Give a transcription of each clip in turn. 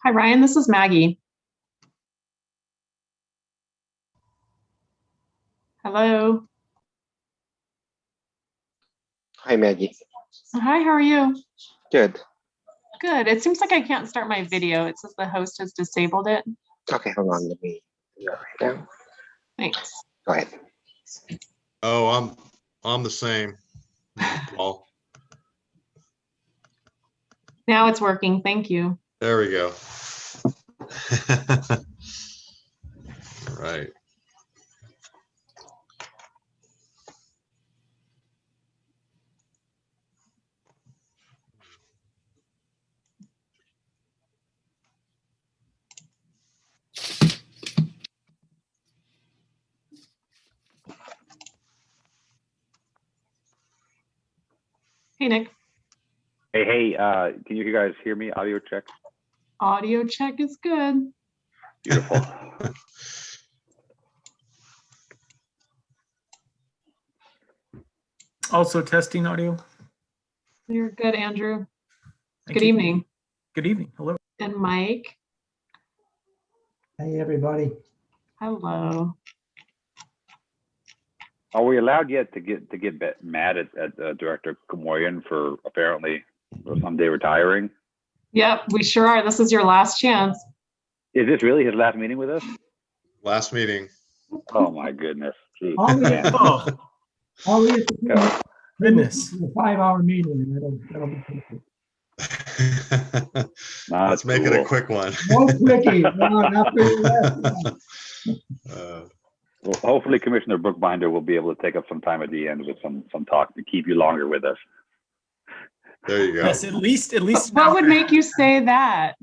Hi, Ryan. This is Maggie. Hello. Hi, Maggie. Hi, how are you? Good. Good. It seems like I can't start my video. It says the host has disabled it. Okay, hold on. Let me do that right now. Thanks. Go ahead. Oh, I'm the same, Paul. Now it's working. Thank you. There we go. Right. Hey, Nick. Hey, can you guys hear me? Audio check. Audio check is good. Beautiful. Also testing audio. You're good, Andrew. Thank Good you. evening. Good evening. Hello. And Mike. Hey, everybody. Hello. Are we allowed yet to get mad at Director Kamoyan for apparently someday retiring? Yep, we sure are. This is your last chance. Is this really his last meeting with us? Last meeting. Oh my goodness. Jeez. All we Man. Oh, all we have to do is goodness. a 5-hour meeting, and that'll be perfect. Not Let's make it cool. a quick one. No quickie. No, not for your last one. Well, hopefully Commissioner Brookbinder will be able to take up some time at the end with some talk to keep you longer with us. There you go. Yes, at least. What would make you say that?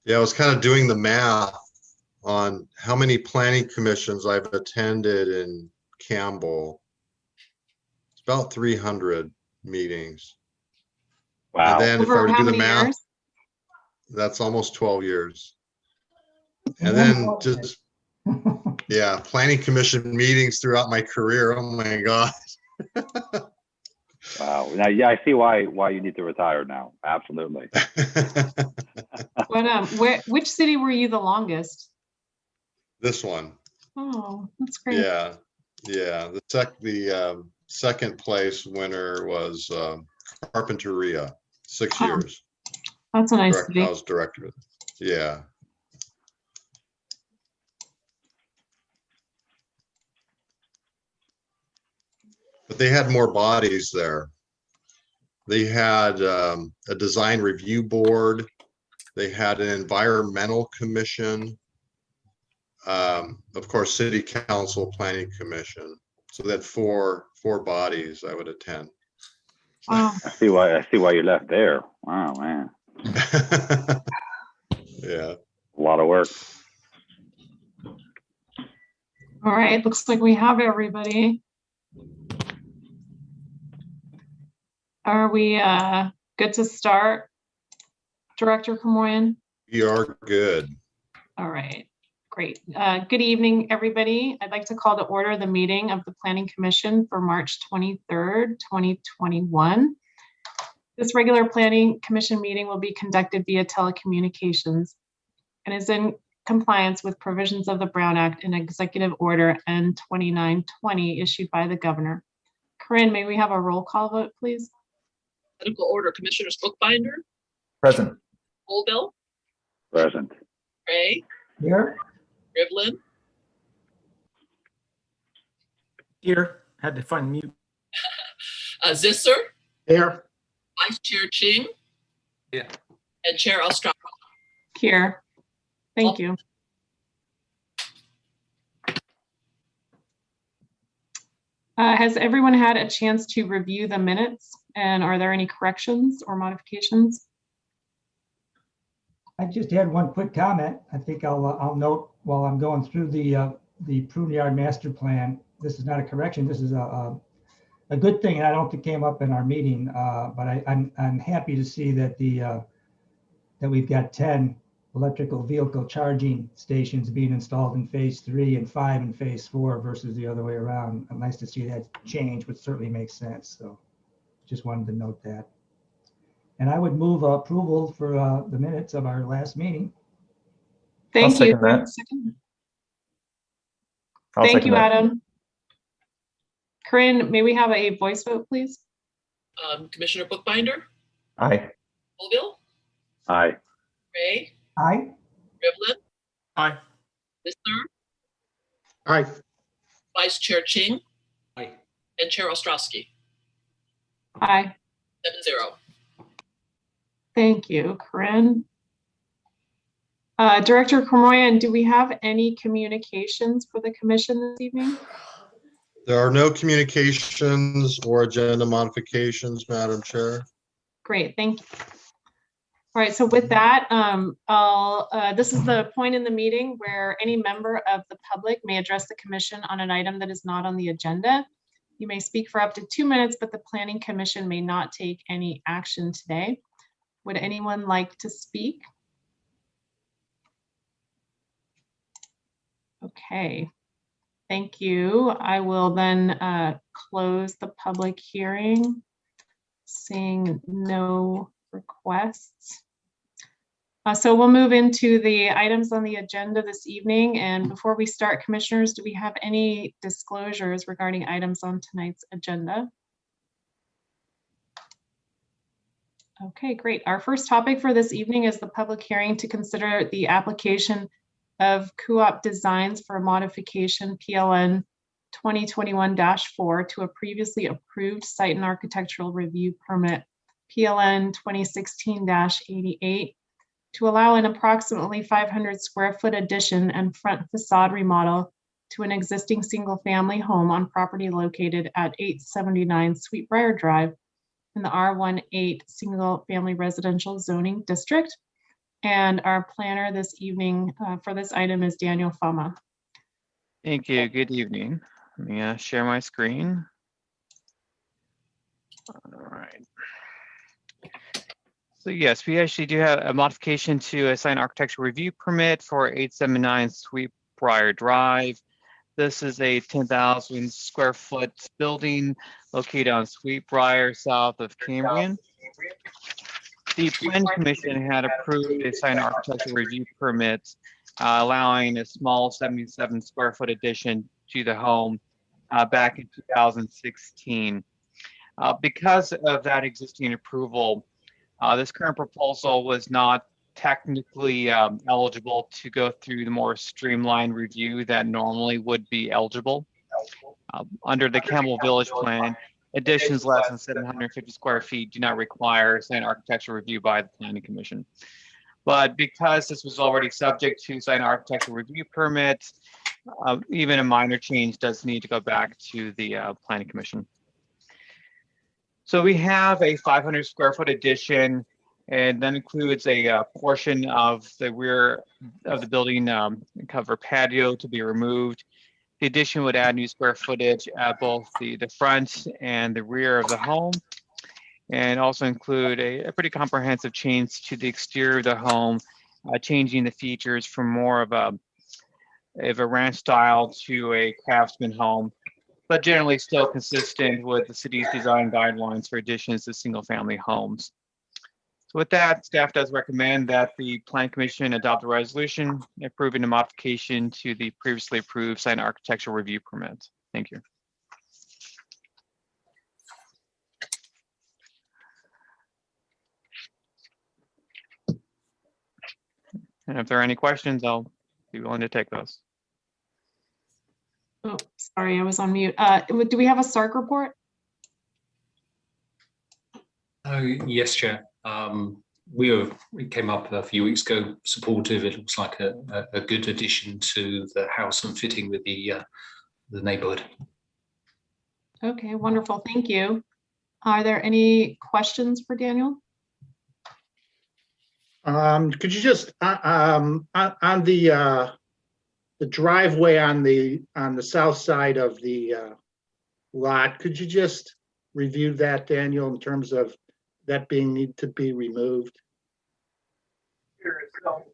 Yeah, I was kind of doing the math on how many planning commissions I've attended in Campbell. It's about 300 meetings. Wow. And then if I Over were to how do the many math, years? that's almost 12 years. And then just, yeah, planning commission meetings throughout my career. Oh my God. Wow. Now, yeah, I see why you need to retire now. Absolutely. Which city were you the longest? This one. Oh, that's great. Yeah. Yeah. The second place winner was Carpinteria, 6 Oh, years. That's a nice I city. was director. Yeah. But they had more bodies there. They had a design review board. They had an environmental commission. Of course, city council, planning commission. So they had four bodies I would attend. Wow. I see why you left there. Wow, man. Yeah. A lot of work. All right, looks like we have everybody. Are we good to start, Director Kamoyan? We are good. All right, great. Good evening, everybody. I'd like to call to order the meeting of the Planning Commission for March 23rd, 2021. This regular Planning Commission meeting will be conducted via telecommunications and is in compliance with provisions of the Brown Act and Executive Order N2920 issued by the Governor. Corinne, may we have a roll call vote, please? Medical order, Commissioners Bookbinder, Present. Colville, Present. Ray, Here, Rivlin, Here. Had to find mute. Zisser, Here. Vice Chair Ching, Yeah. and Chair Ostrowski. Here. Thank you. Has everyone had a chance to review the minutes? And are there any corrections or modifications? I just had one quick comment. I think I'll note while I'm going through the prune yard master plan. This is not a correction. This is a good thing, and I don't think came up in our meeting. But I'm happy to see that that we've got 10 electrical vehicle charging stations being installed in phase 3 and 5 in phase 4 versus the other way around. Nice to see that change, which certainly makes sense. So just wanted to note that. And I would move approval for the minutes of our last meeting. Thank you. second that. I'll Thank second you, that. Adam. Corinne, may we have a voice vote, please? Commissioner Bookbinder, Aye. Colville, Aye. Ray, Aye. Rivlin, Aye. Zissner, Aye. Vice Chair Ching, Aye. and Chair Ostrowski. Aye. 7-0. Thank you, Corinne. Director Cormoyan, do we have any communications for the commission this evening? There are no communications or agenda modifications, Madam Chair. Great, thank you. All right, so with that, this is the point in the meeting where any member of the public may address the commission on an item that is not on the agenda. You may speak for up to 2 minutes, but the Planning Commission may not take any action today. Would anyone like to speak? Okay, thank you. I will then close the public hearing, seeing no requests. So we'll move into the items on the agenda this evening. And before we start, commissioners, do we have any disclosures regarding items on tonight's agenda? Okay, great. Our first topic for this evening is the public hearing to consider the application of Co-op Designs for a modification PLN 2021-4 to a previously approved site and architectural review permit PLN 2016-88 to allow an approximately 500 square foot addition and front facade remodel to an existing single family home on property located at 879 Sweetbriar Drive in the R18 single family residential zoning district. And our planner this evening for this item is Daniel Fama. Thank you. Good evening. Let me share my screen. All right. So yes, we actually do have a modification to a site architectural review permit for 879 Sweetbriar Drive. This is a 10,000 square foot building located on Sweetbriar, south of Cambrian. The Planning Commission had approved a site architectural review permit allowing a small 77 square foot addition to the home back in 2016. Because of that existing approval, this current proposal was not technically eligible to go through the more streamlined review that normally would be eligible. Under the Campbell Village plan, additions less than 750 square feet do not require site architectural review by the Planning Commission. But because this was already subject to site architectural review permit, even a minor change does need to go back to the Planning Commission. So we have a 500 square foot addition, and that includes a portion of the rear of the building cover patio to be removed. The addition would add new square footage at both the front and the rear of the home, and also include a pretty comprehensive change to the exterior of the home, changing the features from more of a ranch style to a craftsman home, but generally still consistent with the city's design guidelines for additions to single family homes. So with that, staff does recommend that the Planning Commission adopt a resolution approving the modification to the previously approved site architectural review permit. Thank you. And if there are any questions, I'll be willing to take those. Oh, sorry, I was on mute. Do we have a SARC report? Oh, yes, Chair. We came up a few weeks ago, supportive. It looks like a good addition to the house and fitting with the neighbourhood. Okay, wonderful. Thank you. Are there any questions for Daniel? Could you just, on the driveway on the south side of the lot, could you just review that, Daniel, in terms of that need to be removed? Sure. So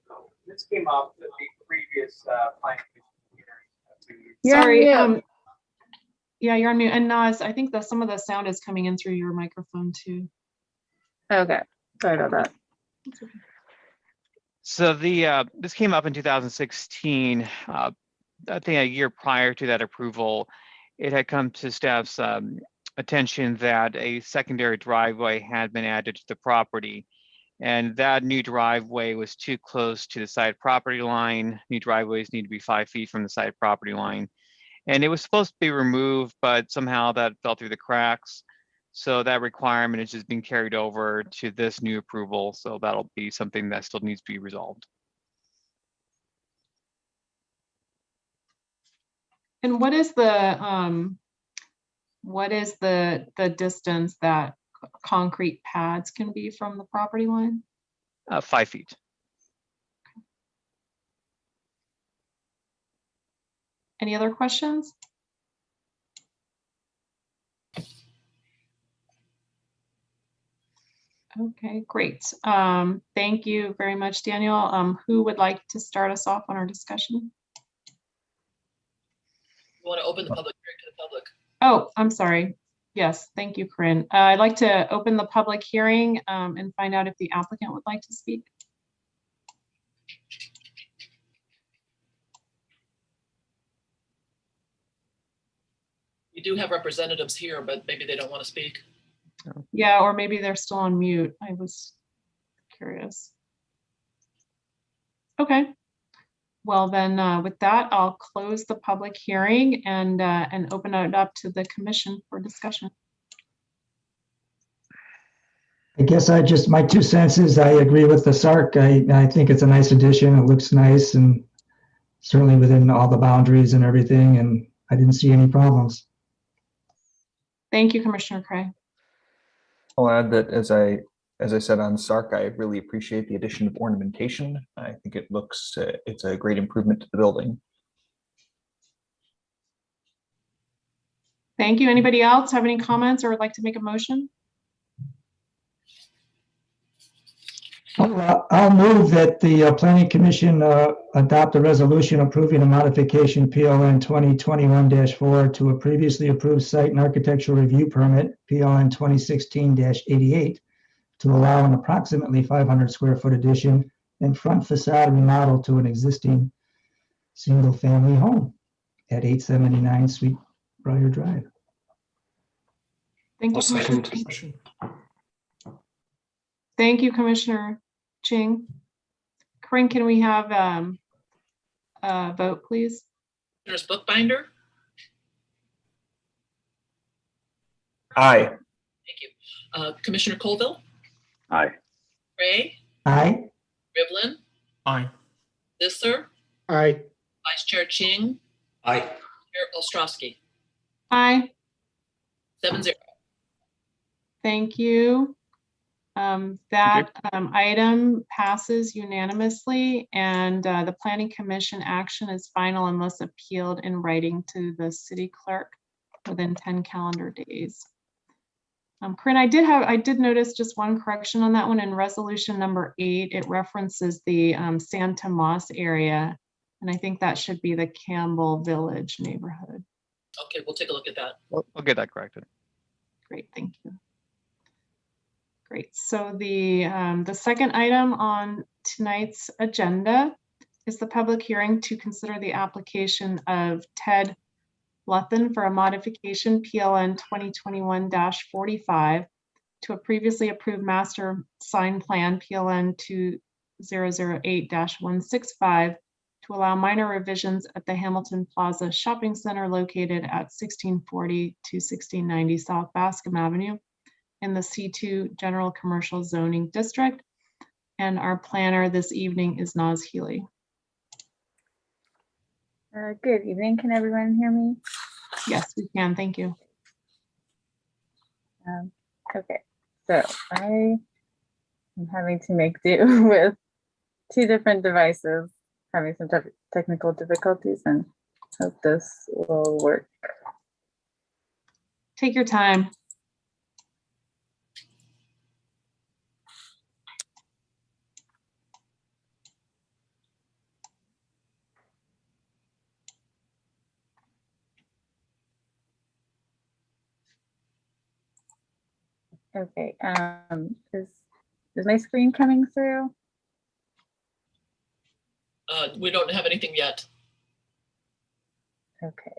this came up with the previous planning commission hearing. Sorry. Yeah. Yeah, you're on mute. And Naz, I think that some of the sound is coming in through your microphone too. Okay, sorry about that. So this came up in 2016. I think a year prior to that approval, it had come to staff's attention that a secondary driveway had been added to the property. And that new driveway was too close to the side property line. New driveways need to be 5 feet from the side property line. And it was supposed to be removed, but somehow that fell through the cracks. So that requirement is just being carried over to this new approval. So that'll be something that still needs to be resolved. And what is the distance that concrete pads can be from the property line? 5 feet. Any other questions? Okay, great. Thank you very much, Daniel. Who would like to start us off on our discussion? You want to open the public hearing to the public? Oh, I'm sorry. Yes, thank you, Corinne. I'd like to open the public hearing and find out if the applicant would like to speak. We do have representatives here, but maybe they don't want to speak. Yeah, or maybe they're still on mute. I was curious. Okay. Well, then with that, I'll close the public hearing and open it up to the commission for discussion. I guess my 2 cents is I agree with the SARC. I think it's a nice addition. It looks nice and certainly within all the boundaries and everything, and I didn't see any problems. Thank you, Commissioner Cray. I'll add that as I said on SARC, I really appreciate the addition of ornamentation. I think it looks, it's a great improvement to the building. Thank you. Anybody else have any comments or would like to make a motion? I'll move that the Planning Commission adopt a resolution approving a modification PLN 2021-4 to a previously approved site and architectural review permit PLN 2016-88 to allow an approximately 500 square foot addition and front facade remodel to an existing single family home at 879 Sweet Briar Drive. Thank you, Commissioner. Thank you, Commissioner Ching. Corinne, can we have a vote, please? There's Bookbinder. Aye. Thank you. Commissioner Colville. Aye. Ray. Aye. Rivlin. Aye. Visser. Aye. Vice Chair Ching. Aye. Chair Ostrowski. Aye. 7-0. Thank you. That item passes unanimously, and the Planning Commission action is final unless appealed in writing to the city clerk within 10 calendar days. Corinne, I did notice just one correction on that one. In resolution number 8, it references the San Tomas area, and I think that should be the Campbell Village neighborhood. Okay, we'll take a look at that. I'll get that corrected. Great, thank you. Great. So the second item on tonight's agenda is the public hearing to consider the application of Ted Luthen for a modification PLN 2021-45 to a previously approved master sign plan PLN 2008-165 to allow minor revisions at the Hamilton Plaza Shopping Center located at 1640 to 1690 South Bascom Avenue in the C2 General Commercial Zoning District. And our planner this evening is Naz Healy. Good evening. Can everyone hear me? Yes, we can. Thank you. Okay, so I am having to make do with two different devices, having some technical difficulties, and hope this will work. Take your time. Okay, is my screen coming through? We don't have anything yet. Okay.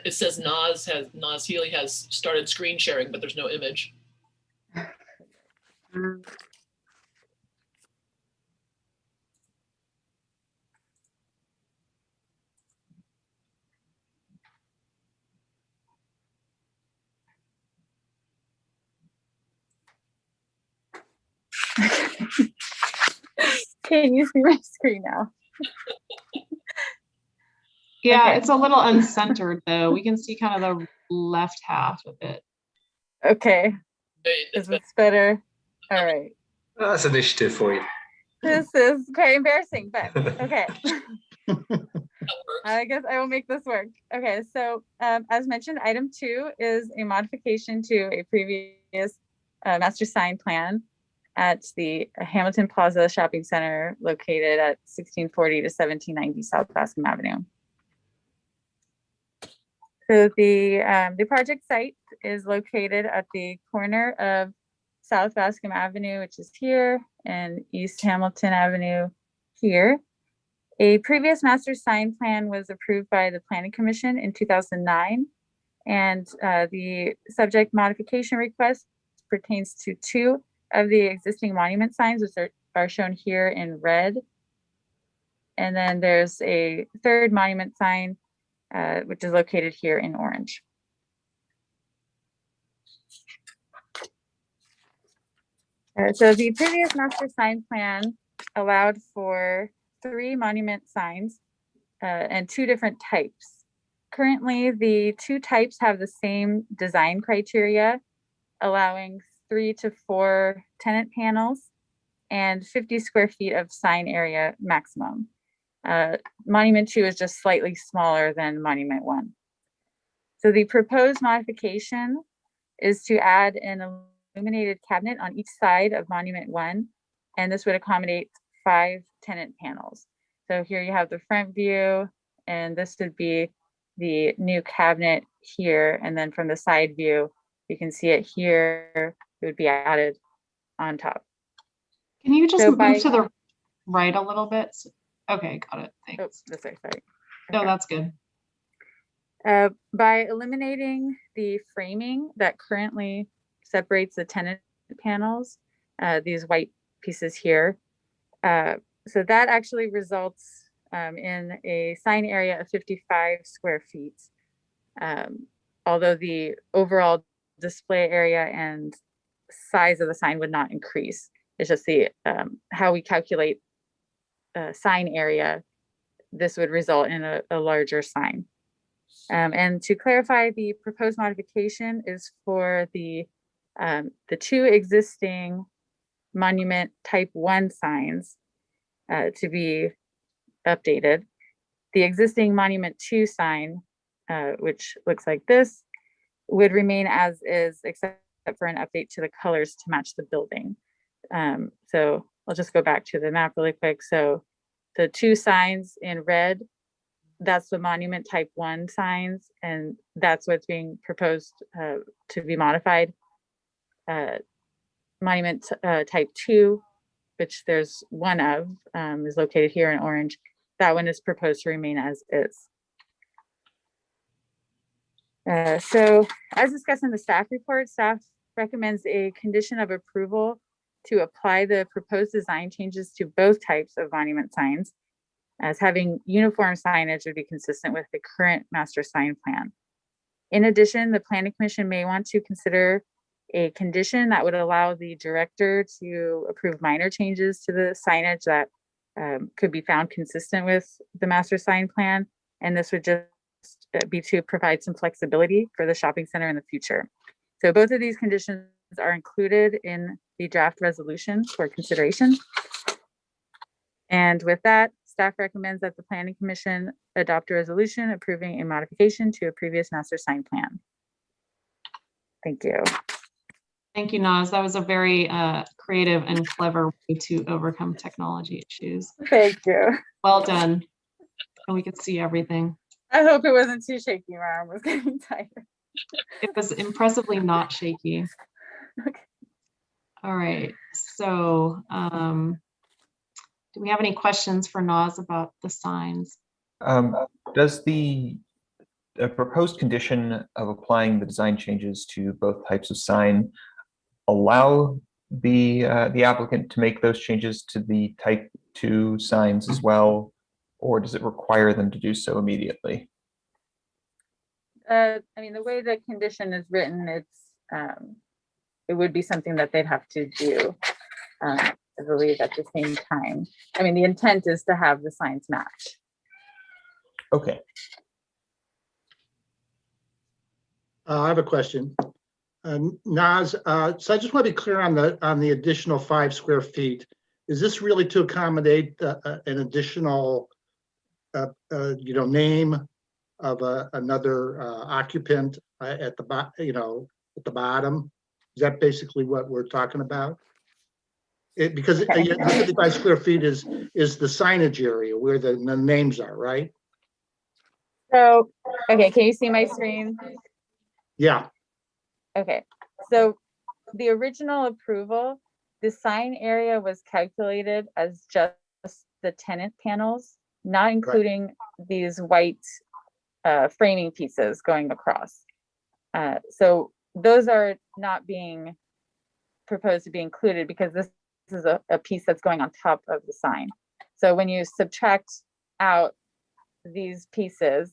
It says Nas Healy has started screen sharing, but there's no image. Can you see my screen now? Yeah, Okay. it's a little uncentered though. We can see kind of the left half of it. Okay, It's is this better? All right. That's initiative for you. This is quite embarrassing, but okay. that works. I guess I will make this work. Okay, so as mentioned, item 2 is a modification to a previous master sign plan at the Hamilton Plaza Shopping Center located at 1640 to 1790 South Bascom Avenue. So the project site is located at the corner of South Bascom Avenue, which is here, and East Hamilton Avenue here. A previous master sign plan was approved by the Planning Commission in 2009, and the subject modification request pertains to 2 of the existing monument signs, which are shown here in red. And then there's a 3rd monument sign, which is located here in orange. So the previous master sign plan allowed for 3 monument signs and 2 different types. Currently, the 2 types have the same design criteria, allowing 3 to 4 tenant panels and 50 square feet of sign area maximum. Monument 2 is just slightly smaller than Monument 1. So the proposed modification is to add an illuminated cabinet on each side of Monument 1, and this would accommodate 5 tenant panels. So here you have the front view, and this would be the new cabinet here, and then from the side view, you can see it here, it would be added on top. Can you just So move to the right a little bit? Okay, got it. Oh, Thanks. this way, sorry. No, Okay. that's good. By eliminating the framing that currently separates the tenant panels, these white pieces here, so that actually results in a sign area of 55 square feet. Although the overall display area and size of the sign would not increase. It's just the how we calculate sign area, this would result in a larger sign. And to clarify, the proposed modification is for the 2 existing monument type 1 signs to be updated. The existing monument 2 sign, which looks like this, would remain as is, except for an update to the colors to match the building. So I'll just go back to the map really quick. So the 2 signs in red, that's the monument type 1 signs, and that's what's being proposed to be modified. Monument type 2, which there's one of, is located here in orange. That one is proposed to remain as is. So as discussed in the staff report, staff recommends a condition of approval to apply the proposed design changes to both types of monument signs, as having uniform signage would be consistent with the current master sign plan. In addition, the Planning Commission may want to consider a condition that would allow the director to approve minor changes to the signage that could be found consistent with the master sign plan. And this would just be to provide some flexibility for the shopping center in the future. So both of these conditions are included in the draft resolution for consideration. And with that, staff recommends that the Planning Commission adopt a resolution approving a modification to a previous master sign plan. Thank you. Thank you, Naz. That was a very creative and clever way to overcome technology issues. Thank you. Well done. And we could see everything. I hope it wasn't too shaky. My arm was getting tired. It was impressively not shaky. Okay. All right. So do we have any questions for Naz about the signs? Does the proposed condition of applying the design changes to both types of sign allow the applicant to make those changes to the type 2 signs as well, or does it require them to do so immediately? I mean, the way the condition is written, it would be something that they'd have to do, I believe, at the same time. I mean, the intent is to have the signs match. Okay. I have a question. Naz, so I just want to be clear on the additional 5 square feet. Is this really to accommodate an additional, name of another occupant at the bottom? Is that basically what we're talking about? Because the 55 square feet is the signage area where the names are, right? So, okay, can you see my screen? Yeah. Okay, so the original approval, the sign area was calculated as just the tenant panels, not including these white framing pieces going across. So those are not being proposed to be included because this is a piece that's going on top of the sign. So when you subtract out these pieces,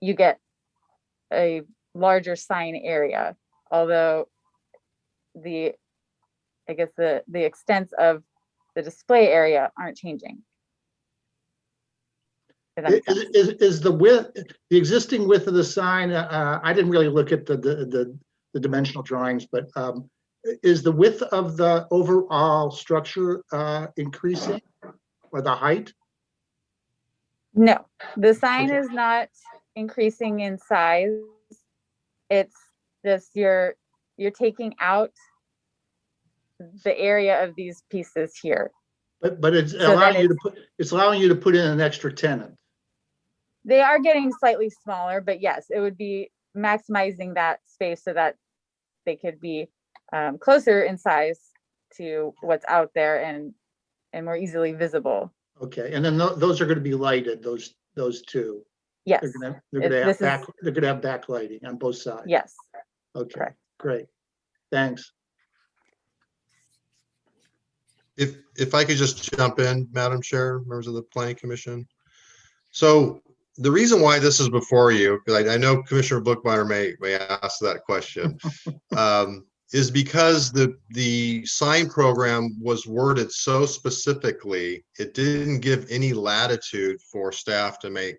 you get a larger sign area, although the extents of the display area aren't changing. Is the width, the existing width of the sign, I didn't really look at the dimensional drawings, but is the width of the overall structure increasing, or the height? No, the sign is not increasing in size. It's just you're taking out the area of these pieces here. But it's allowing you to put in an extra tenant. They are getting slightly smaller, but yes, it would be maximizing that space so that they could be closer in size to what's out there and more easily visible. Okay, and then those are going to be lighted. Those two. Yes. They're going to have backlighting on both sides. Yes. Okay. Correct. Great. Thanks. If I could just jump in, Madam Chair, members of the Planning Commission. So the reason why this is before you, because I know Commissioner Bookmeyer may ask that question, is because the sign program was worded so specifically, it didn't give any latitude for staff to make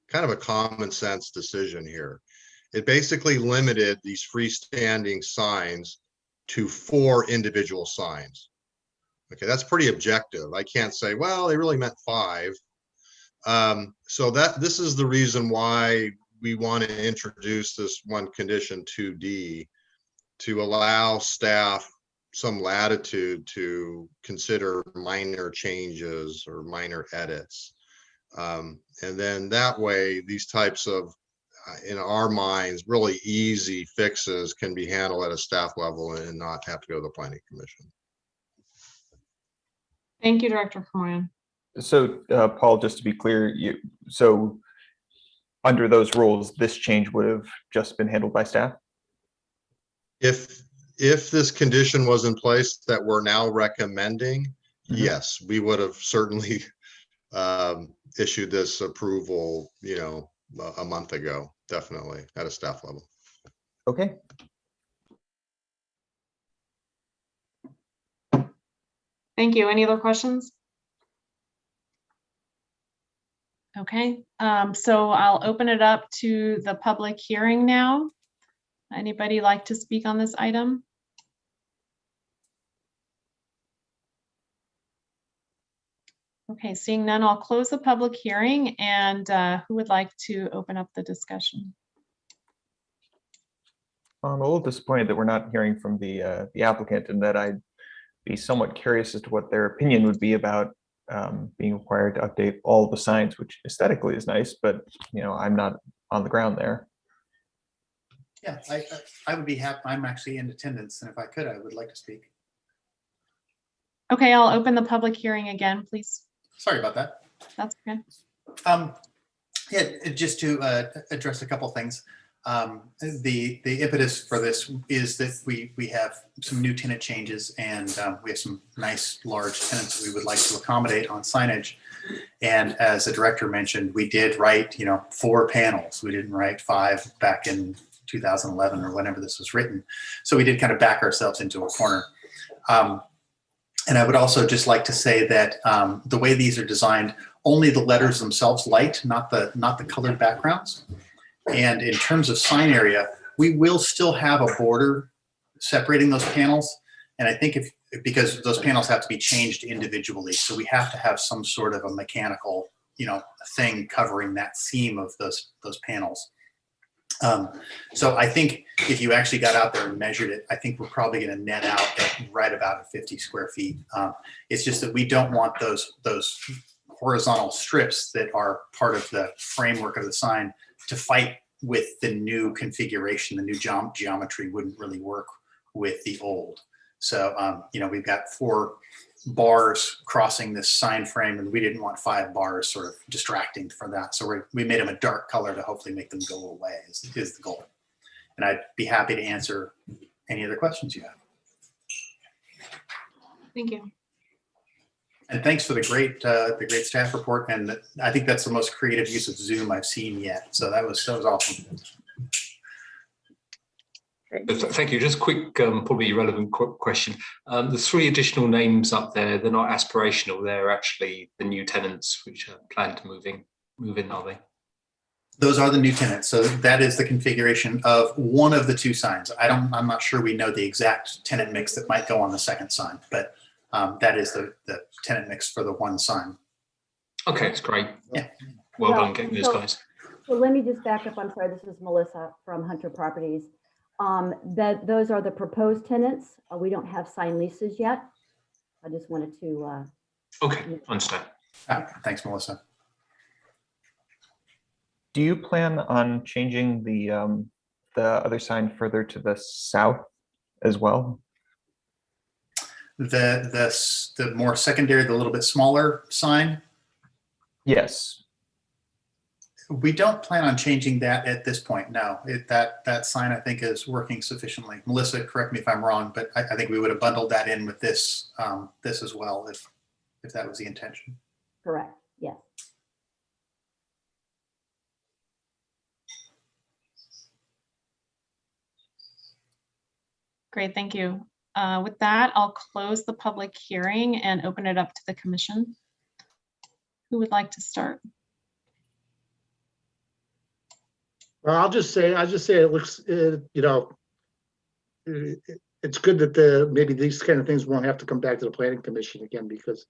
kind of a common sense decision here. It basically limited these freestanding signs to 4 individual signs. Okay, that's pretty objective. I can't say, well, they really meant 5. So this is the reason why we want to introduce this one condition 2D, to allow staff some latitude to consider minor changes or minor edits. And then that way, these types of, in our minds, really easy fixes can be handled at a staff level and not have to go to the Planning Commission. Thank you, Director Moran. So, Paul, just to be clear, so under those rules, this change would have just been handled by staff? If this condition was in place that we're now recommending, yes, we would have certainly issued this approval, a month ago, definitely at a staff level. Okay. Thank you. Any other questions? Okay, so I'll open it up to the public hearing now. Anybody like to speak on this item? Okay, seeing none, I'll close the public hearing, and who would like to open up the discussion? I'm a little disappointed that we're not hearing from the applicant, and that I'd be somewhat curious as to what their opinion would be about being required to update all the signs, which aesthetically is nice, but I'm not on the ground there. Yeah, I would be happy. I'm actually in attendance, and if I could, I would like to speak. Okay, I'll open the public hearing again, please. Sorry about that. That's okay. Yeah, just to address a couple things. The impetus for this is that we have some new tenant changes, and we have some nice large tenants that we would like to accommodate on signage. And as the director mentioned, we did write 4 panels. We didn't write 5 back in 2011 or whenever this was written. So we did kind of back ourselves into a corner. And I would also just like to say that the way these are designed, only the letters themselves light, not the colored backgrounds. And in terms of sign area, we will still have a border separating those panels. And I think because those panels have to be changed individually, so we have to have some sort of a mechanical, thing covering that seam of those panels. So I think if you actually got out there and measured it, I think we're probably going to net out at right about 50 square feet. It's just that we don't want those horizontal strips that are part of the framework of the sign to fight with the new configuration. The new geometry wouldn't really work with the old. So, we've got 4 bars crossing this sign frame, and we didn't want 5 bars sort of distracting for that. So we made them a dark color to hopefully make them go away is the goal. And I'd be happy to answer any other questions you have. Thank you. And thanks for the great staff report. And I think that's the most creative use of Zoom I've seen yet. So that was awesome. Thank you. Just a quick, probably relevant question. The 3 additional names up there, they're not aspirational. They're actually the new tenants which are planned to move in, are they? Those are the new tenants. So that is the configuration of one of the 2 signs. I'm not sure we know the exact tenant mix that might go on the second sign, but that is the tenant mix for the 1 sign. Okay, that's great. Yeah. Well done getting those guys. So let me just back up. I'm sorry, this is Melissa from Hunter Properties. Those are the proposed tenants. We don't have signed leases yet. I just wanted to. Okay, understand. Thanks, Melissa. Do you plan on changing the other sign further to the south as well? The more secondary, the little bit smaller sign? Yes. We don't plan on changing that at this point. No, that sign I think is working sufficiently. Melissa, correct me if I'm wrong, but I think we would have bundled that in with this as well if that was the intention. Correct. Yes. Great, thank you. With that, I'll close the public hearing and open it up to the commission. Who would like to start? Well, I'll just say it looks, it's good that maybe these kind of things won't have to come back to the planning commission again, because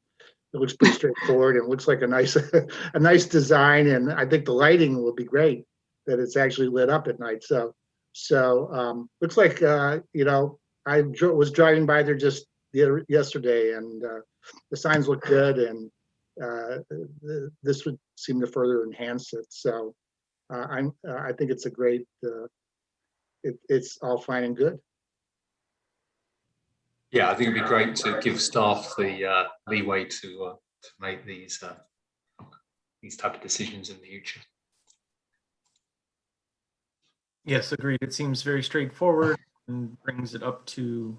it looks pretty straightforward and looks like a nice design. And I think the lighting will be great, that it's actually lit up at night. So looks like, I was driving by there just yesterday, and the signs look good, and this would seem to further enhance it. So I think it's a great, it's all fine and good. Yeah, I think it'd be great to give staff the leeway to make these type of decisions in the future. Yes, agreed. It seems very straightforward and brings it up to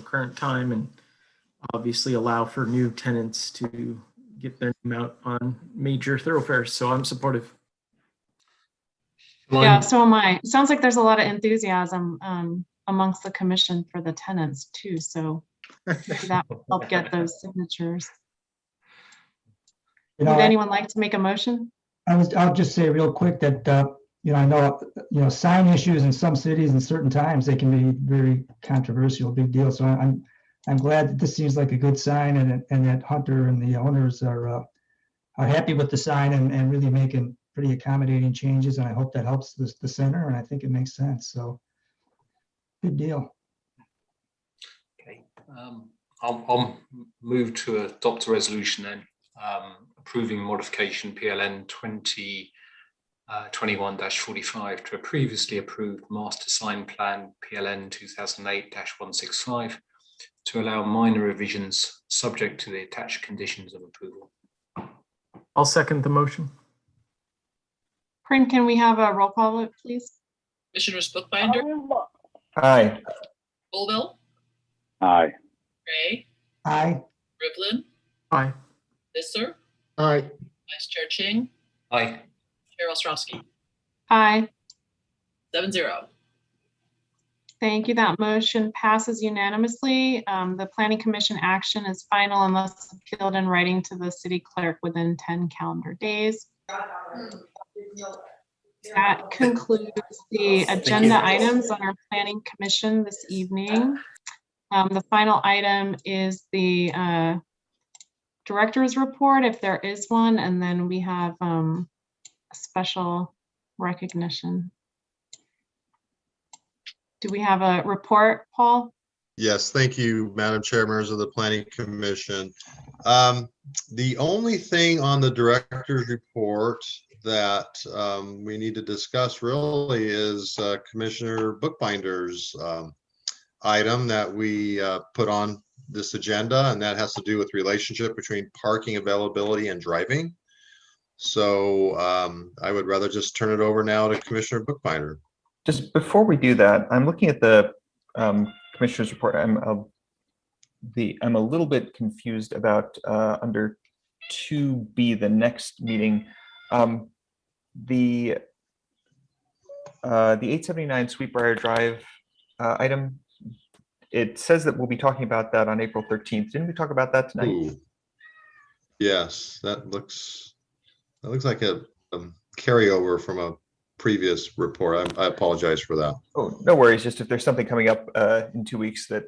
current time, and obviously allow for new tenants to get their name out on major thoroughfares. So I'm supportive. Yeah, so am I. Sounds like there's a lot of enthusiasm amongst the commission for the tenants too. So that will help get those signatures. Would anyone like to make a motion? I'll just say real quick that I know, sign issues in some cities and certain times, they can be very controversial, big deal. So I'm glad that this seems like a good sign and that Hunter and the owners are happy with the sign and really making pretty accommodating changes. And I hope that helps the center, and I think it makes sense. So good deal. Okay. I'll move to adopt a resolution then, approving modification PLN 2021-45 to a previously approved master sign plan PLN 2008-165 to allow minor revisions subject to the attached conditions of approval. I'll second the motion. Corinne, can we have a roll call vote, please? Commissioners Bookbinder, Aye. Colville, Aye. Gray, Aye. Rivlin, Aye. Visser, Aye. Vice Chair Ching, Aye. Chair Ostrowski. Aye. 7-0. Thank you. That motion passes unanimously. The Planning Commission action is final unless appealed in writing to the city clerk within 10 calendar days. That concludes the agenda items on our Planning Commission this evening. The final item is the director's report, if there is one, and then we have a special recognition. Do we have a report, Paul? Yes, thank you, Madam Chair, members of the Planning Commission. The only thing on the director's report that we need to discuss really is Commissioner Bookbinder's item that we put on this agenda, and that has to do with relationship between parking availability and driving. So I would rather just turn it over now to Commissioner Bookbinder. Just before we do that, I'm looking at the commissioner's report. I'm a little bit confused about under 2B, the next meeting. The 879 Sweetbriar Drive item. It says that we'll be talking about that on April 13th. Didn't we talk about that tonight? Ooh. Yes, that looks like a carryover from a previous report. I apologize for that. Oh, no worries. Just if there's something coming up in 2 weeks, I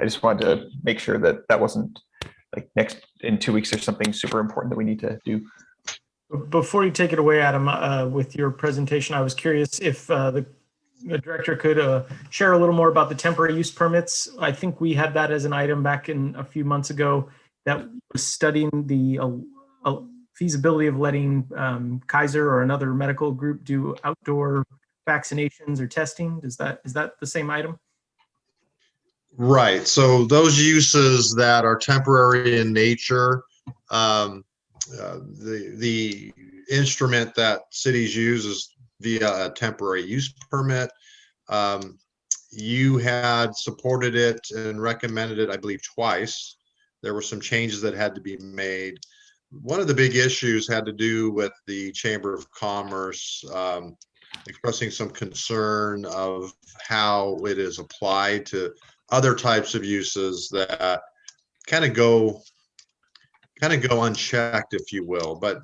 just wanted to make sure that wasn't like in 2 weeks. There's something super important that we need to do. Before you take it away, Adam, with your presentation, I was curious if the director could share a little more about the temporary use permits. I think we had that as an item back in a few months ago that was studying the feasibility of letting Kaiser or another medical group do outdoor vaccinations or testing. Is that the same item? Right. So those uses that are temporary in nature, the instrument that cities use is via a temporary use permit. You had supported it and recommended it, I believe, twice. There were some changes that had to be made. One of the big issues had to do with the Chamber of Commerce expressing some concern of how it is applied to other types of uses that kind of go unchecked, if you will. But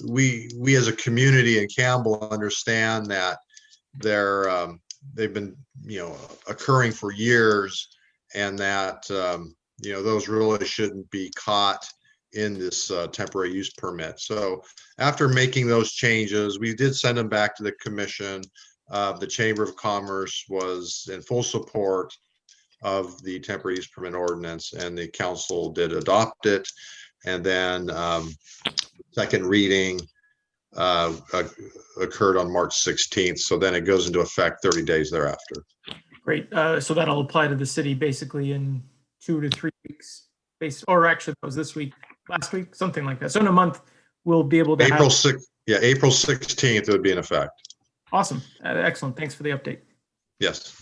we as a community in Campbell understand that they've been occurring for years, and that those really shouldn't be caught in this temporary use permit. So after making those changes, we did send them back to the commission. The Chamber of Commerce was in full support of the temporary use permit ordinance, and the council did adopt it. And then second reading occurred on March 16th. So then it goes into effect 30 days thereafter. Great. So that'll apply to the city basically in 2 to 3 weeks. Or actually, that was this week, last week, something like that. So in a month, we'll be able to April 6th. Yeah, April 16th it would be in effect. Awesome. Excellent. Thanks for the update. Yes.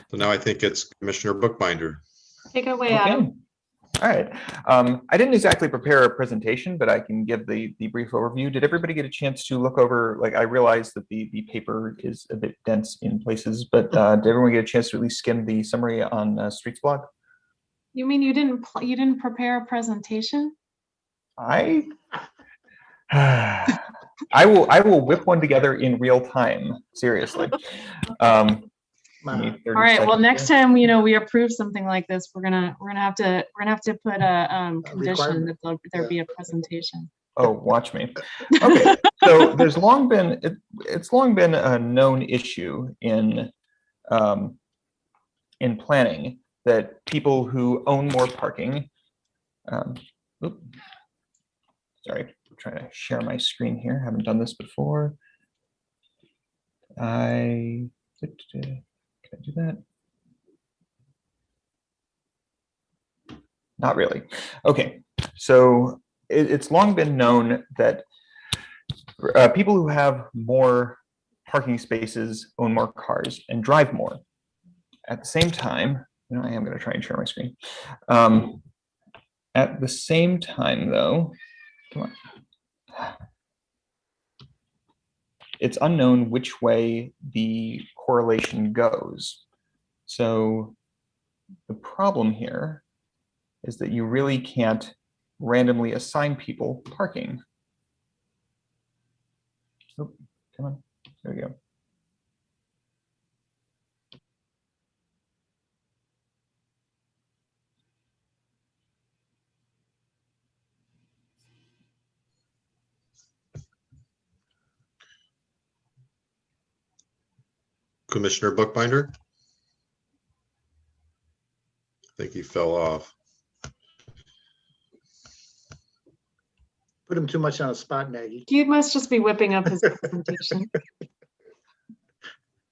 So now I think it's Commissioner Bookbinder. Take it away, Adam. All right. I didn't exactly prepare a presentation, but I can give the brief overview. Did everybody get a chance to look over? Like, I realize that the paper is a bit dense in places, but did everyone get a chance to at least skim the summary on Streets blog? You mean you didn't prepare a presentation? I will whip one together in real time. Seriously. Give me 30 All right. Well, seconds next here. time we approve something like this, we're gonna have to put a condition that there be a presentation. Oh, watch me. Okay, so there's long been it's long been a known issue in planning that people who own more parking. Oops, sorry, I'm trying to share my screen here. Haven't done this before. Can I do that? Not really. Okay, so it's long been known that people who have more parking spaces own more cars and drive more. At the same time, I am going to try and share my screen. At the same time, though, come on. It's unknown which way the correlation goes. So the problem here is that you really can't randomly assign people parking. Oh, come on, there we go. Commissioner Bookbinder? I think he fell off. Put him too much on the spot, Maggie. He must just be whipping up his presentation.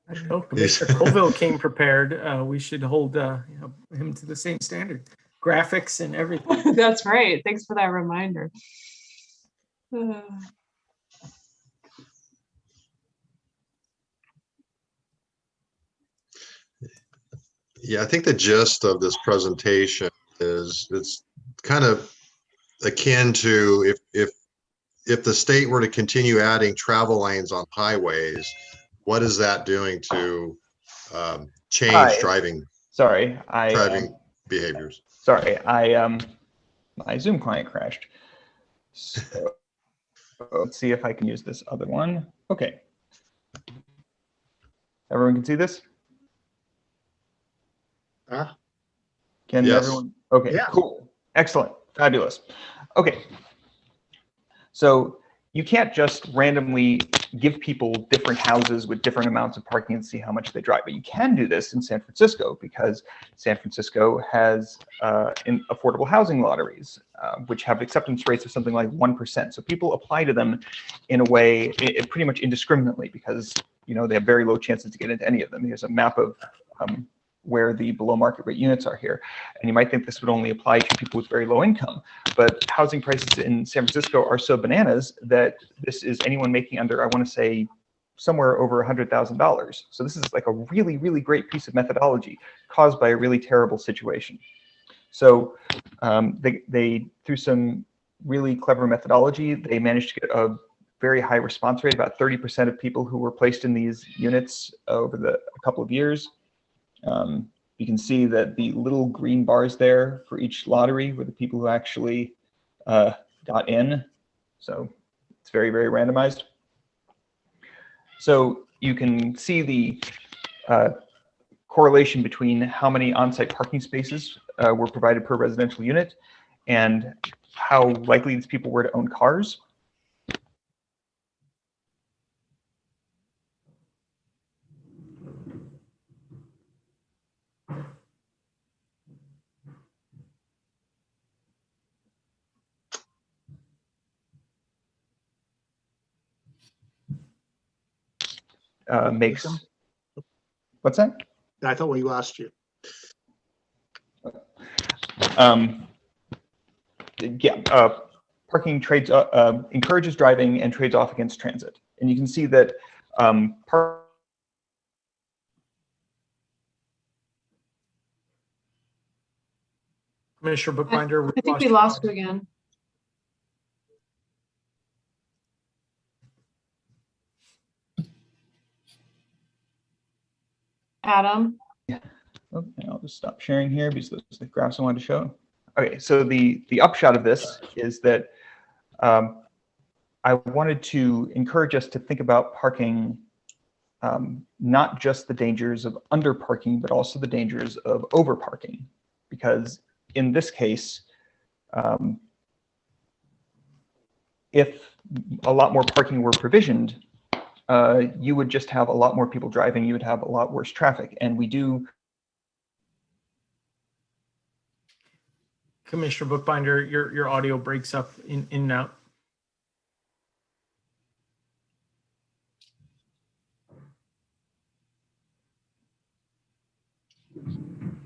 I don't know, Commissioner Colville came prepared. We should hold him to the same standard. Graphics and everything. That's right. Thanks for that reminder. Yeah, I think the gist of this presentation is it's kind of akin to if the state were to continue adding travel lanes on highways, what is that doing to change driving behaviors? Sorry, my Zoom client crashed. So let's see if I can use this other one. Okay. Everyone can see this? Can everyone? Okay, yeah. Cool. Excellent. Fabulous. Okay. So you can't just randomly give people different houses with different amounts of parking and see how much they drive. But you can do this in San Francisco because San Francisco has affordable housing lotteries, which have acceptance rates of something like 1%. So people apply to them in a way pretty much indiscriminately because they have very low chances to get into any of them. Here's a map of where the below market rate units are here. And you might think this would only apply to people with very low income, but housing prices in San Francisco are so bananas that this is anyone making under, I want to say, somewhere over $100,000. So this is like a really, really great piece of methodology caused by a really terrible situation. So they through some really clever methodology, they managed to get a very high response rate. About 30% of people who were placed in these units over a couple of years. You can see that the little green bars there for each lottery were the people who actually got in. So it's very, very randomized. So you can see the correlation between how many on-site parking spaces were provided per residential unit and how likely these people were to own cars. Makes what's that? I thought we lost you. Parking trades encourages driving and trades off against transit, and you can see that Commissioner Bookbinder, I think we lost you again. Adam? Okay, I'll just stop sharing here because those are the graphs I wanted to show. Okay, so the upshot of this is that I wanted to encourage us to think about parking, not just the dangers of under parking, but also the dangers of over parking. Because in this case, if a lot more parking were provisioned, you would just have a lot more people driving, you would have a lot worse traffic. And we do. Commissioner Bookbinder, your audio breaks up in and out.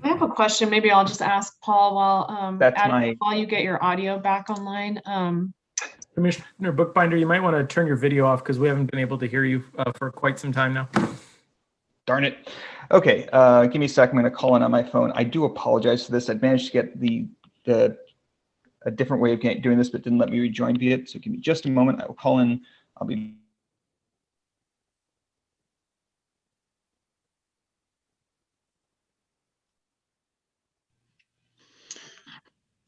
I have a question. Maybe I'll just ask Paul while That's while you get your audio back online. Commissioner Bookbinder, you might want to turn your video off because we haven't been able to hear you for quite some time now. Darn it. Okay, give me a sec. I'm going to call in on my phone. I do apologize for this. I'd managed to get a different way of doing this, but didn't let me rejoin via it. So give me just a moment. I will call in. I'll be.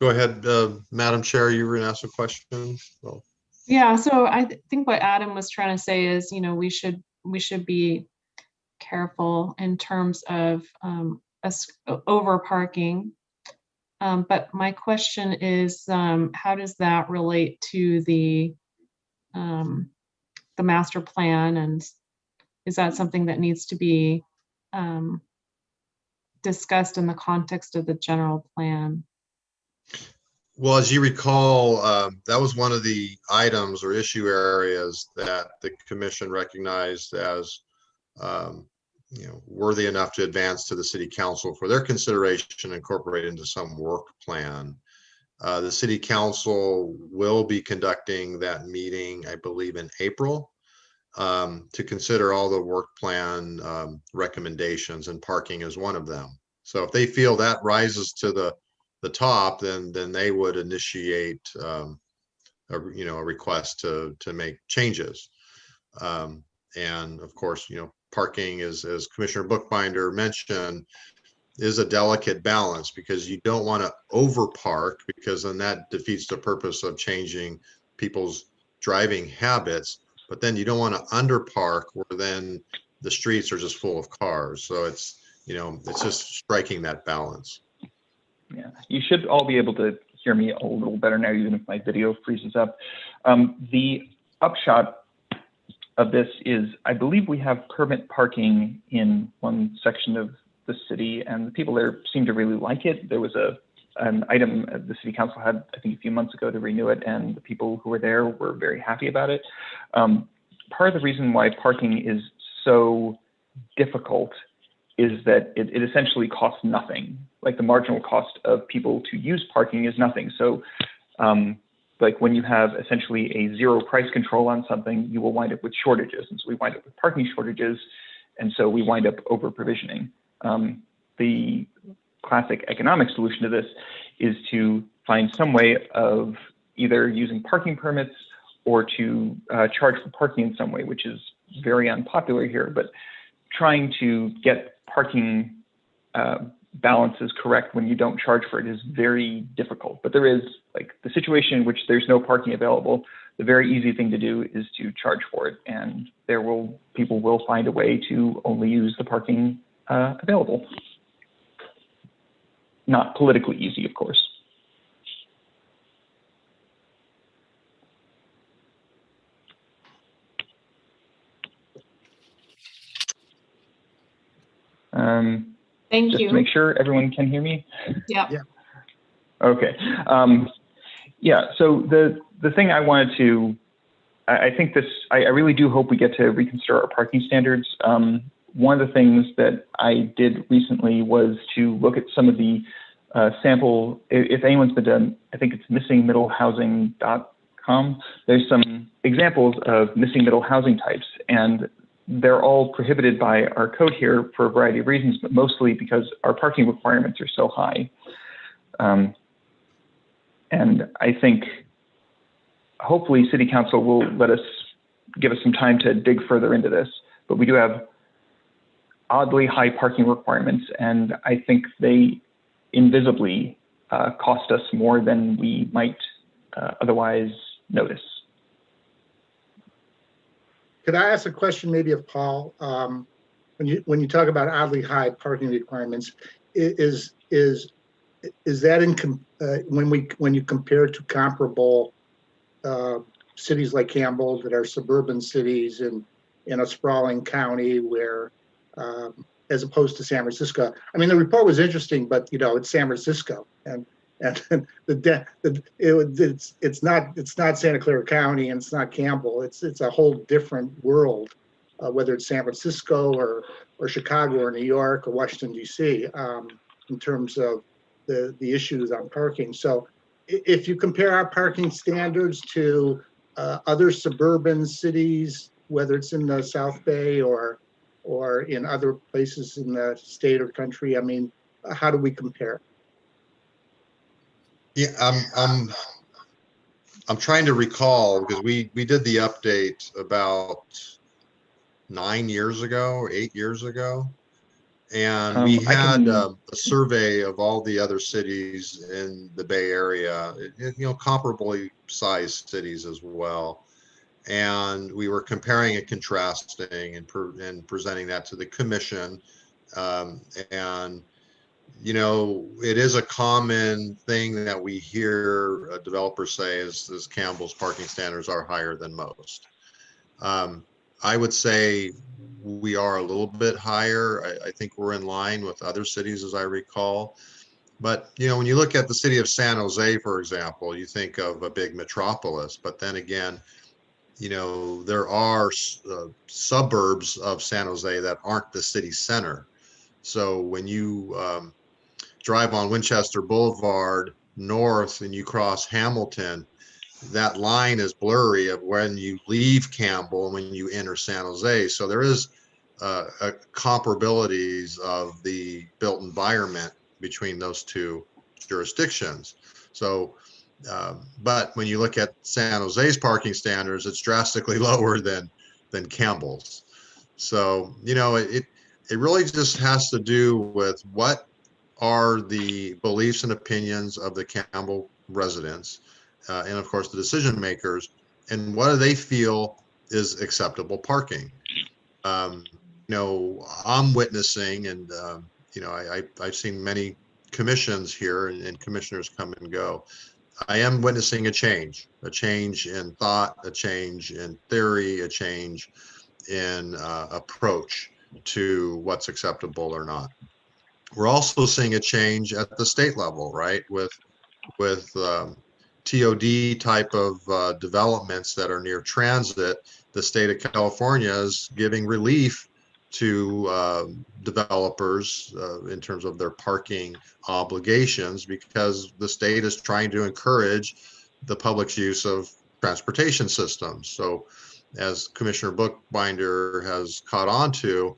Go ahead, Madam Chair, you were going to ask a question. Well, Yeah, so I think what Adam was trying to say is, we should be careful in terms of us over parking. But my question is, how does that relate to the master plan, and is that something that needs to be discussed in the context of the general plan? well, as you recall, that was one of the items or issue areas that the commission recognized as worthy enough to advance to the city council for their consideration and incorporate into some work plan. The city council will be conducting that meeting, I believe, in April, to consider all the work plan recommendations, and parking is one of them. So if they feel that rises to the top, then they would initiate a request to make changes. And of course, parking is, as Commissioner Bookbinder mentioned, is a delicate balance, because you don't want to over park, because then that defeats the purpose of changing people's driving habits. But then you don't want to under park where then the streets are just full of cars. So it's just striking that balance. Yeah, you should all be able to hear me a little better now, even if my video freezes up. The upshot of this is, I believe we have permit parking in one section of the city, and the people there seem to really like it. There was an item the city council had, I think, a few months ago to renew it, and the people who were there were very happy about it. Part of the reason why parking is so difficult is that it essentially costs nothing. Like, the marginal cost of people to use parking is nothing. So like, when you have essentially a zero price control on something, you will wind up with shortages. And so we wind up with parking shortages, and so we wind up over provisioning. The classic economic solution to this is to find some way of either using parking permits or to charge for parking in some way, which is very unpopular here, but trying to get parking balances correct when you don't charge for it is very difficult. But there is, like, the situation in which there's no parking available, the very easy thing to do is to charge for it, and people will find a way to only use the parking available. Not politically easy, of course. Thank just you. to make sure everyone can hear me. Yeah. Okay. Yeah. So the thing I wanted to, I think this, I really do hope we get to reconsider our parking standards. One of the things that I did recently was to look at some of the sample, if anyone's been done, I think it's missingmiddlehousing.com. There's some examples of missing middle housing types, and they're all prohibited by our code here for a variety of reasons, but mostly because our parking requirements are so high. And I think hopefully City Council will give us some time to dig further into this, but we do have oddly high parking requirements, and I think they invisibly cost us more than we might otherwise notice. Could I ask a question maybe of Paul? When you talk about oddly high parking requirements, is that when you compare it to comparable cities like Campbell that are suburban cities in a sprawling county where, as opposed to San Francisco? I mean, the report was interesting, but it's San Francisco, and it's not Santa Clara County, and it's not Campbell. It's a whole different world, whether it's San Francisco or Chicago or New York or Washington D.C. In terms of the issues on parking. So if you compare our parking standards to other suburban cities, whether it's in the South Bay or in other places in the state or country, I mean, how do we compare? Yeah, I'm trying to recall, because we did the update about 9 years ago or 8 years ago, and we had a survey of all the other cities in the Bay Area, comparably sized cities as well, and we were comparing and contrasting and presenting that to the commission, and it is a common thing that we hear developers say is Campbell's parking standards are higher than most. I would say we are a little bit higher. I think we're in line with other cities, as I recall. But, when you look at the city of San Jose, for example, you think of a big metropolis. But then again, there are suburbs of San Jose that aren't the city center. So when you drive on Winchester Boulevard north and you cross Hamilton, that line is blurry of when you leave Campbell and when you enter San Jose. So there is comparabilities of the built environment between those two jurisdictions. So, but when you look at San Jose's parking standards, it's drastically lower than Campbell's. So, it really just has to do with what are the beliefs and opinions of the Campbell residents, and of course the decision makers, and what do they feel is acceptable parking. I'm witnessing, and I've seen many commissions here, and commissioners come and go. I am witnessing a change in thought, a change in theory, a change in approach to what's acceptable or not. We're also seeing a change at the state level, right? With TOD type of developments that are near transit, the state of California is giving relief to developers in terms of their parking obligations, because the state is trying to encourage the public's use of transportation systems. So as Commissioner Bookbinder has caught on to,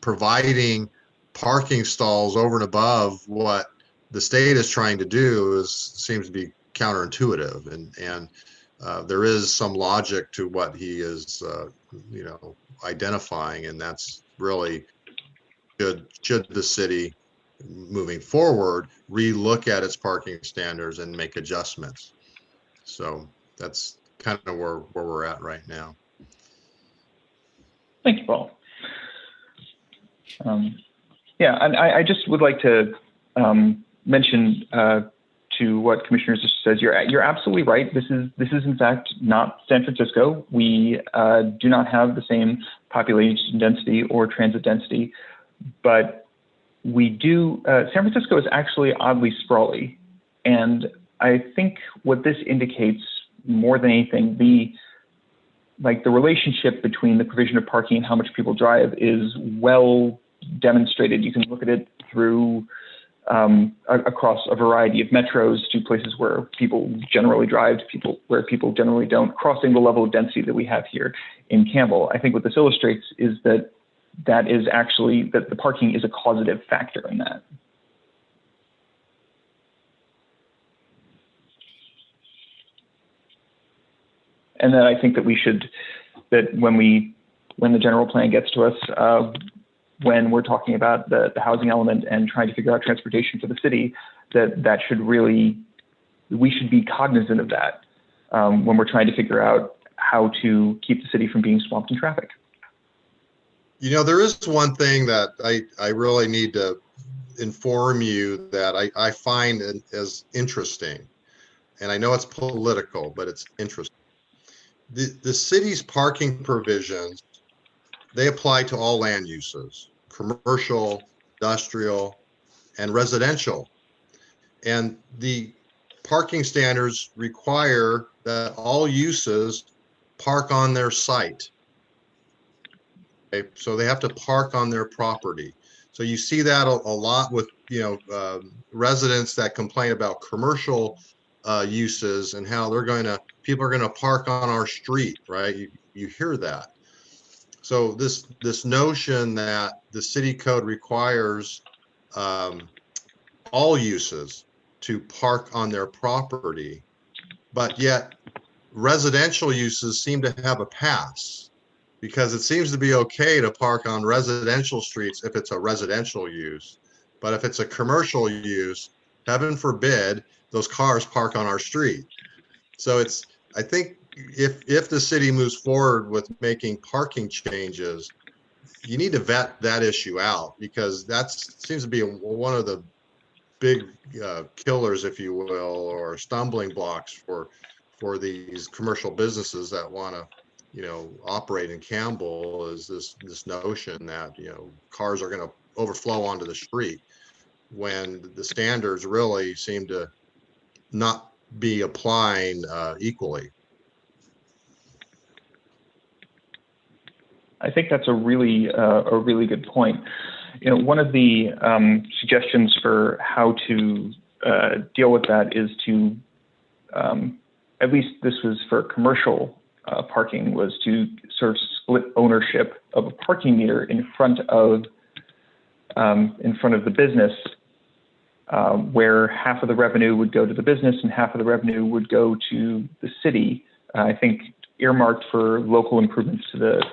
providing parking stalls over and above what the state is trying to do seems to be counterintuitive, and there is some logic to what he is identifying, and that's really should the city moving forward relook at its parking standards and make adjustments. So that's kind of where we're at right now. Thank you, Paul. Yeah, and I just would like to mention to what Commissioner just says. You're absolutely right. This is in fact not San Francisco. We do not have the same population density or transit density, but we do. San Francisco is actually oddly sprawly, and I think what this indicates more than anything, the relationship between the provision of parking and how much people drive is well demonstrated. You can look at it through across a variety of metros to places where people generally drive, to where people generally don't, crossing the level of density that we have here in Campbell. I think what this illustrates is that the parking is a causative factor in that. And then I think that when we when the general plan gets to us, when we're talking about the housing element and trying to figure out transportation for the city, that should really, we should be cognizant of that when we're trying to figure out how to keep the city from being swamped in traffic. You know, there is one thing that I really need to inform you that I find as interesting, and I know it's political, but it's interesting. The city's parking provisions, they apply to all land uses, commercial, industrial, and residential. And the parking standards require that all uses park on their site. Okay, so they have to park on their property. So you see that a lot with, residents that complain about commercial uses and how people are going to park on our street, right? You hear that. So this notion that the city code requires all uses to park on their property, but yet residential uses seem to have a pass, because it seems to be okay to park on residential streets if it's a residential use. But if it's a commercial use, heaven forbid, those cars park on our street. So I think if the city moves forward with making parking changes, you need to vet that issue out, because that seems to be one of the big killers, if you will, or stumbling blocks for these commercial businesses that want to operate in Campbell, is this notion that cars are going to overflow onto the street, when the standards really seem to not be applying equally. I think that's a really good point. One of the suggestions for how to deal with that is to, at least this was for commercial parking, was to sort of split ownership of a parking meter in front of the business, where half of the revenue would go to the business and half of the revenue would go to the city. I think earmarked for local improvements to the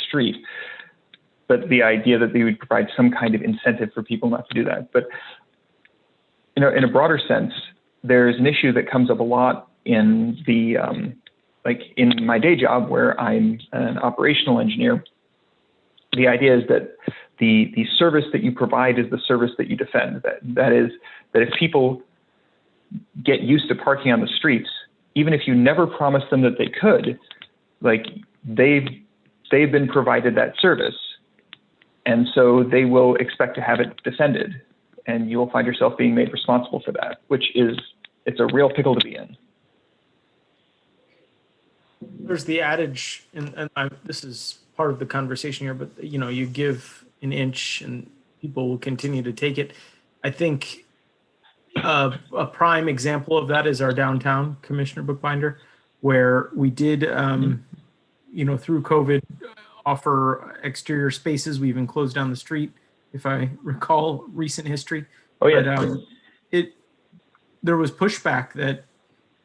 street. But the idea that they would provide some kind of incentive for people not to do that. But in a broader sense, there's an issue that comes up a lot in the like in my day job, where I'm an operational engineer. The idea is that the service that you provide is the service that you defend. That is, that if people get used to parking on the streets, even if you never promise them that they could, like they've been provided that service, and so they will expect to have it defended, and you'll find yourself being made responsible for that, it's a real pickle to be in. There's the adage, and this is part of the conversation here, but you give an inch and people will continue to take it. I think a prime example of that is our downtown, Commissioner Bookbinder, where we did, through COVID, offer exterior spaces. We even closed down the street, if I recall recent history. Oh yeah. But there was pushback that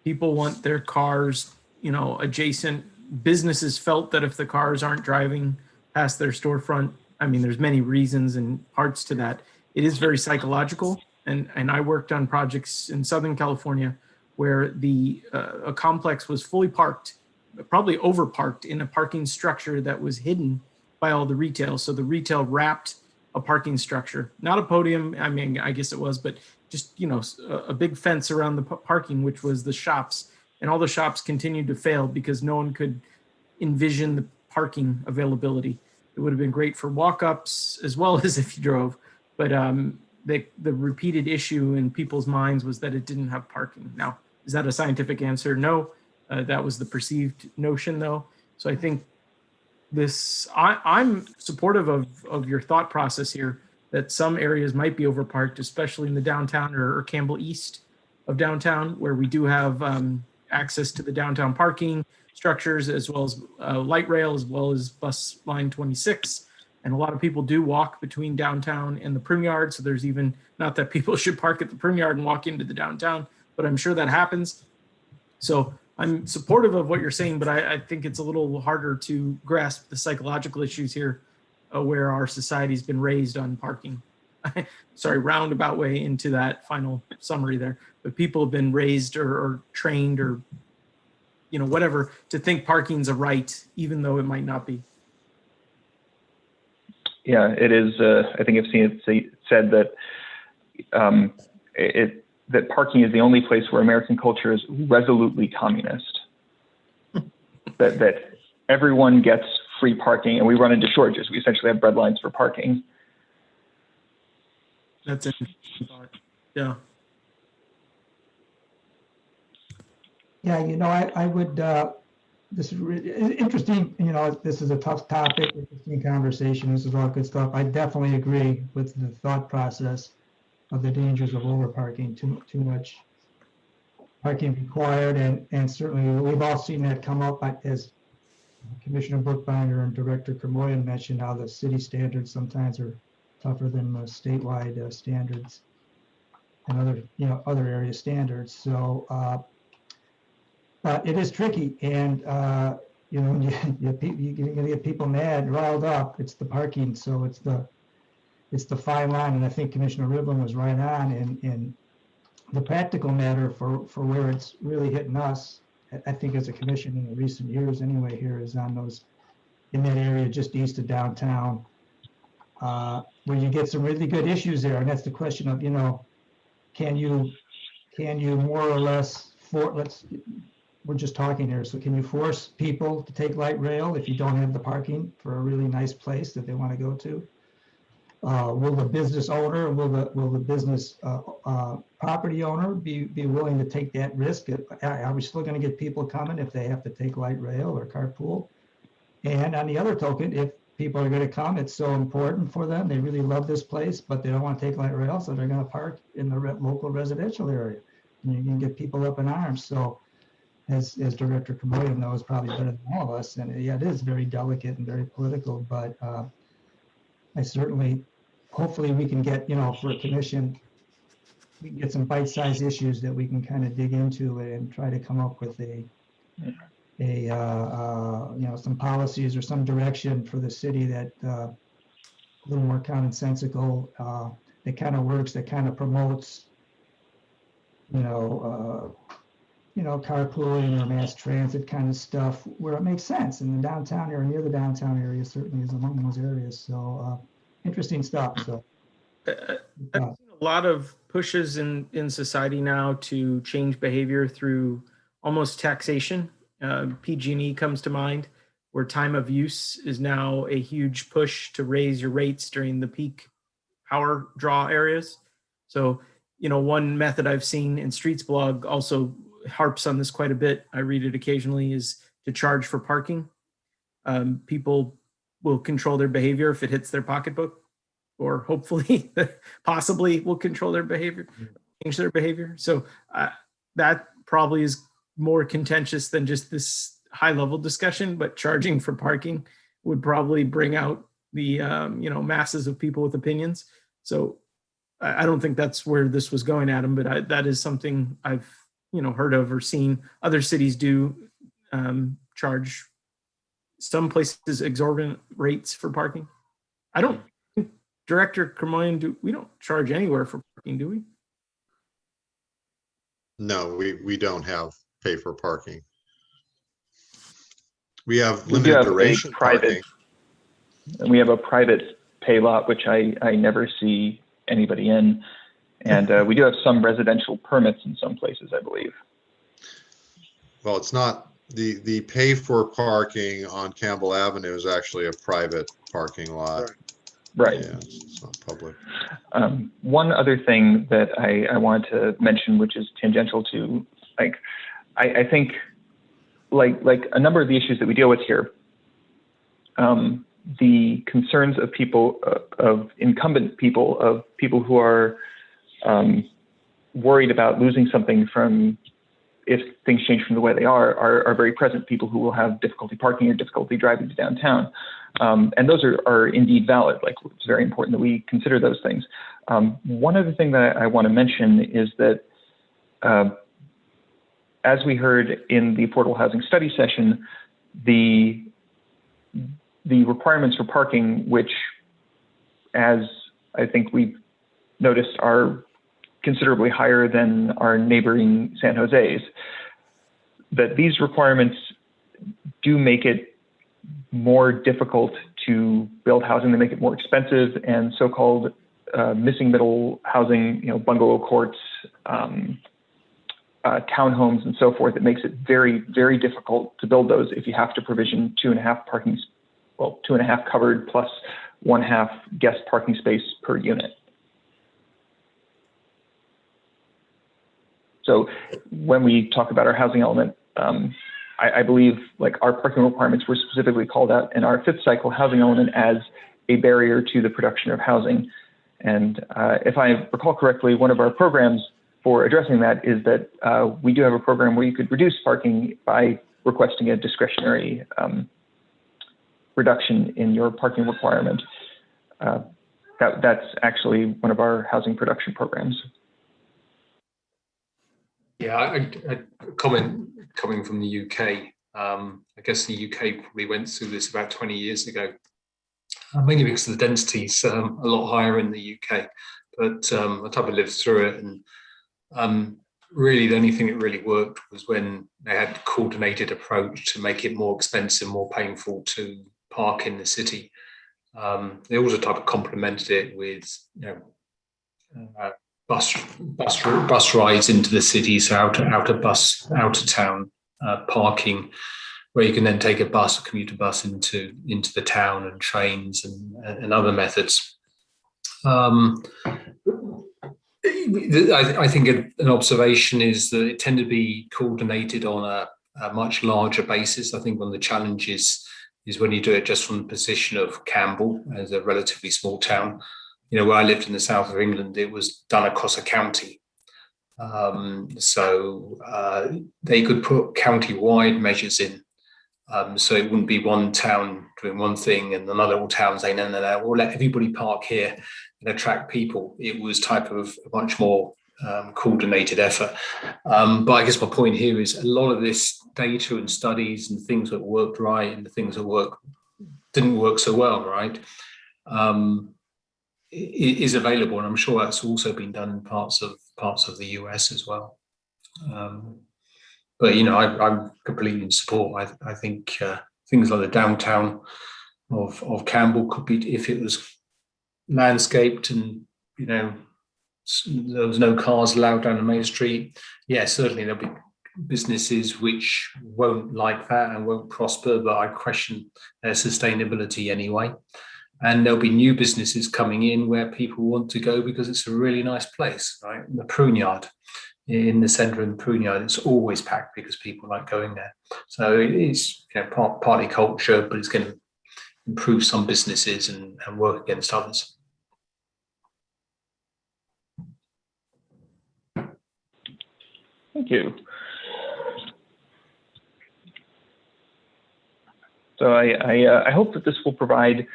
people want their cars, adjacent. Businesses felt that if the cars aren't driving past their storefront, I mean, there's many reasons and parts to that. It is very psychological. And I worked on projects in Southern California where a complex was fully parked, probably overparked, in a parking structure that was hidden by all the retail. So the retail wrapped a parking structure, not a podium. I mean, I guess it was, but just, a big fence around the parking, which was the shops. And all the shops continued to fail because no one could envision the parking availability. It would have been great for walk-ups as well as if you drove. But the repeated issue in people's minds was that it didn't have parking. Now, is that a scientific answer? No. That was the perceived notion, though. So I think I'm supportive of your thought process here, that some areas might be overparked, especially in the downtown or Campbell East of downtown, where we do have access to the downtown parking structures, as well as light rail, as well as bus line 26. And a lot of people do walk between downtown and the Prim Yard. So there's even, not that people should park at the Prim Yard and walk into the downtown, but I'm sure that happens. So I'm supportive of what you're saying, but I think it's a little harder to grasp the psychological issues here where our society's been raised on parking. Sorry, roundabout way into that final summary there. But people have been raised or trained or, you know, whatever, to think parking's a right, even though it might not be. Yeah, it is. I think I've seen it said that that parking is the only place where American culture is resolutely communist. that everyone gets free parking, and we run into shortages. We essentially have bread lines for parking. That's an interesting thought. Yeah. Yeah, you know, I would, this is interesting, you know, this is a tough topic, interesting conversation, this is all good stuff. I definitely agree with the thought process of the dangers of over parking, too much parking required, and certainly we've all seen that come up as Commissioner Bookbinder and Director Kermoyan mentioned, how the city standards sometimes are tougher than the statewide standards and other, you know, other area standards. So it is tricky, and you know, you're gonna get people mad, riled up. It's the parking, so it's the fine line, and I think Commissioner Rivlin was right on in the practical matter for where it's really hitting us. I think as a commission in the recent years anyway, here is on those, in that area just east of downtown, where you get some really good issues there, and that's the question of, you know, can you more or less we're just talking here, so can you force people to take light rail if you don't have the parking for a really nice place that they want to go to? Will the business owner, will the business property owner be willing to take that risk? Are we still going to get people coming if they have to take light rail or carpool? And on the other token, if people are going to come, it's so important for them, they really love this place, but they don't want to take light rail, so they're going to park in the local residential area. And you can get people up in arms. So as Director Kermoyan knows probably better than all of us, and yeah, it is very delicate and very political, but I certainly, hopefully we can get, you know, for a commission, we can get some bite-sized issues that we can kind of dig into and try to come up with a you know, some policies or some direction for the city that a little more commonsensical, that kind of works, that kind of promotes, you know, carpooling or mass transit kind of stuff where it makes sense. And the downtown area, near the downtown area, certainly is among those areas. So interesting stuff. So I've seen a lot of pushes in society now to change behavior through almost taxation. PG&E comes to mind, where time of use is now a huge push to raise your rates during the peak power draw areas. So, you know, one method I've seen in Streets blog also harps on this quite a bit. I read it occasionally, is to charge for parking. People will control their behavior if it hits their pocketbook, or hopefully possibly will control their behavior, change their behavior. So that probably is more contentious than just this high level discussion, but charging for parking would probably bring out the you know, masses of people with opinions. So I don't think that's where this was going, Adam, but that is something I've, you know, heard of or seen other cities do, charge some places exorbitant rates for parking. I don't, Director Kermoyan, we don't charge anywhere for parking, do we? No, we don't have pay for parking. We have We do limited have duration a private, parking. and we have a private pay lot, which I never see anybody in. And we do have some residential permits in some places, I believe. Well, it's not, the pay for parking on Campbell Avenue is actually a private parking lot. Right. Yeah, it's not public. One other thing that I wanted to mention, which is tangential to, like, I think, like a number of the issues that we deal with here, the concerns of people, of incumbent people, of people who are worried about losing something from, if things change from the way they are very present. People who will have difficulty parking or difficulty driving to downtown. And those are indeed valid. Like, it's very important that we consider those things. One other thing that I want to mention is that as we heard in the affordable housing study session, the requirements for parking, which, as I think we've noticed, are considerably higher than our neighboring San Jose's, that these requirements do make it more difficult to build housing. They make it more expensive, and so-called missing middle housing, bungalow courts, townhomes, and so forth. It makes it very, very difficult to build those if you have to provision 2.5 covered plus 1/2 guest parking space per unit. So when we talk about our housing element, I believe like our parking requirements were specifically called out in our 5th cycle housing element as a barrier to the production of housing. And if I recall correctly, one of our programs for addressing that is that we do have a program where you could reduce parking by requesting a discretionary reduction in your parking requirement. That's actually one of our housing production programs. Yeah, I comment coming from the UK. I guess the UK probably went through this about 20 years ago, mainly because the density's a lot higher in the UK. But I type of lived through it, and really the only thing that really worked was when they had a coordinated approach to make it more expensive, more painful to park in the city. They also type of complemented it with bus rides into the city, so out of town parking, where you can then take a commuter bus into the town, and trains and other methods. I think an observation is that it tended to be coordinated on a much larger basis. I think one of the challenges is when you do it just from the position of Campbell as a relatively small town. Where I lived in the south of England, it was done across a county. So they could put county-wide measures in. So it wouldn't be one town doing one thing and another town saying, no, we'll let everybody park here and attract people. It was type of a much more coordinated effort. But I guess my point here is a lot of this data and studies and things that worked right and the things that didn't work so well, right? Is available, and I'm sure that's also been done in parts of the US as well. But I'm completely in support. I think things like the downtown of Campbell could be, if it was landscaped and there was no cars allowed down the main street. Yeah, certainly there'll be businesses which won't like that and won't prosper, but I question their sustainability anyway. And there'll be new businesses coming in where people want to go because it's a really nice place, right? The prune yard, in the centre of the prune yard, it's always packed because people like going there. So it's partly culture, but it's going to improve some businesses and work against others. Thank you. So I hope that this will provide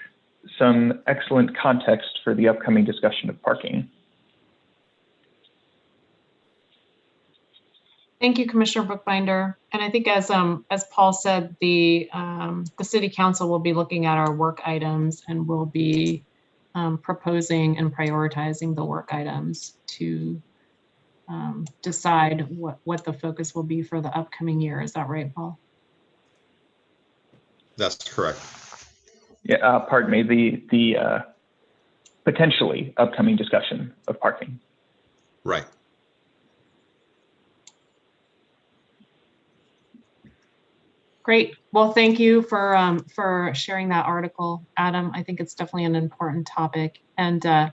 some excellent context for the upcoming discussion of parking. Thank you, Commissioner Bookbinder. And I think as Paul said, the City Council will be looking at our work items and will be proposing and prioritizing the work items to decide what the focus will be for the upcoming year. Is that right, Paul? That's correct. Yeah, pardon me, the potentially upcoming discussion of parking. Right. Great. Well, thank you for sharing that article, Adam. I think it's definitely an important topic, and I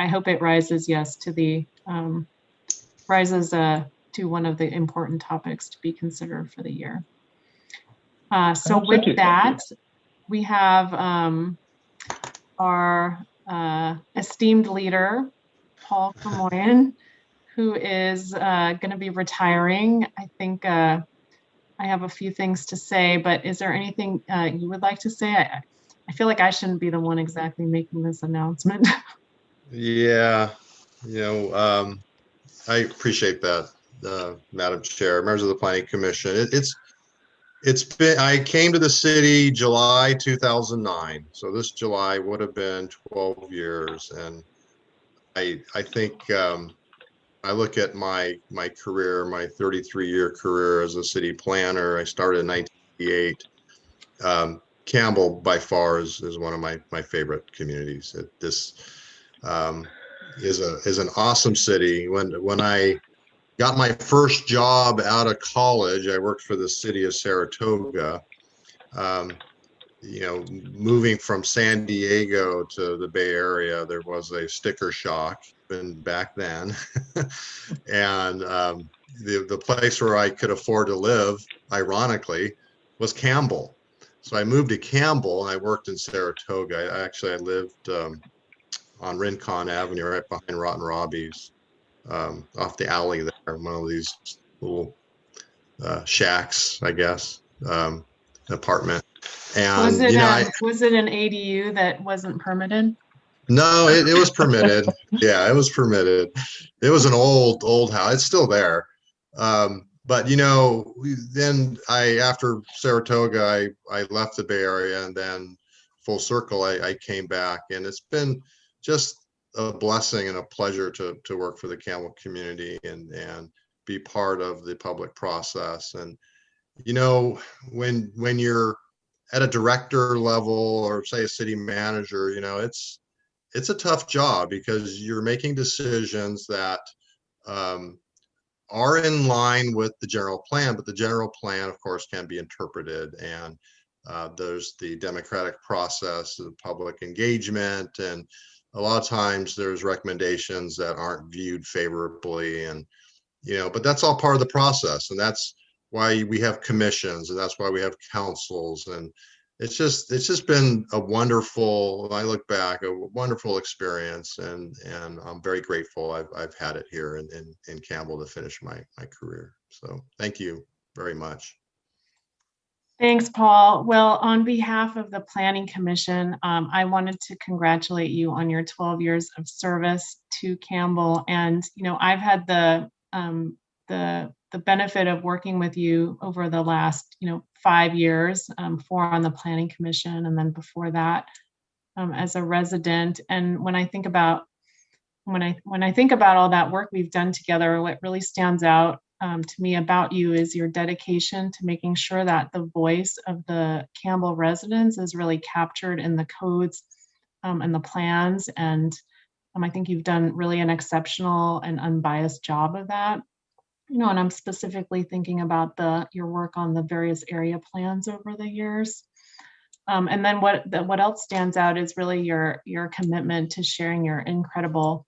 hope it rises, yes, to the to one of the important topics to be considered for the year. So with that, we have our esteemed leader, Paul Camoyan, who is going to be retiring. I think I have a few things to say, but is there anything you would like to say? I feel like I shouldn't be the one exactly making this announcement. Yeah, I appreciate that. Madam Chair, members of the Planning Commission. It's been, I came to the city July 2009. So this July would have been 12 years. And I think I look at my career, my 33-year career as a city planner. I started in 1988. Campbell by far is one of my favorite communities. This is an awesome city. When I got my first job out of college, I worked for the city of Saratoga. You know, moving from San Diego to the Bay Area, there was a sticker shock even back then. And the place where I could afford to live, ironically, was Campbell. So I moved to Campbell and I worked in Saratoga. I lived on Rincon Avenue, right behind Rotten Robbie's, off the alley there, one of these little shacks, I guess, apartment. And was it, you know, was it an ADU that wasn't permitted? no, it was permitted. Yeah, it was permitted. It was an old house. It's still there. But you know, then after Saratoga, I left the Bay Area, and then full circle, I came back, and it's been just a blessing and a pleasure to work for the Campbell community and be part of the public process. And you know, when you're at a director level or say a city manager, you know, it's a tough job because you're making decisions that are in line with the general plan, but the general plan, of course, can be interpreted. And there's the democratic process, the public engagement, and a lot of times there's recommendations that aren't viewed favorably. And, you know, but that's all part of the process. And that's why we have commissions, and that's why we have councils. And it's just been a wonderful, when I look back, a wonderful experience, and I'm very grateful I've had it here in Campbell to finish my career. So thank you very much. Thanks, Paul. Well, on behalf of the Planning Commission, I wanted to congratulate you on your 12 years of service to Campbell. And, you know, I've had the benefit of working with you over the last, 5 years, 4 on the Planning Commission, and then before that, as a resident. And when I think about all that work we've done together, what really stands out to me about you is your dedication to making sure that the voice of the Campbell residents is really captured in the codes and the plans. And I think you've done really an exceptional and unbiased job of that. And I'm specifically thinking about your work on the various area plans over the years. And then what else stands out is really your commitment to sharing your incredible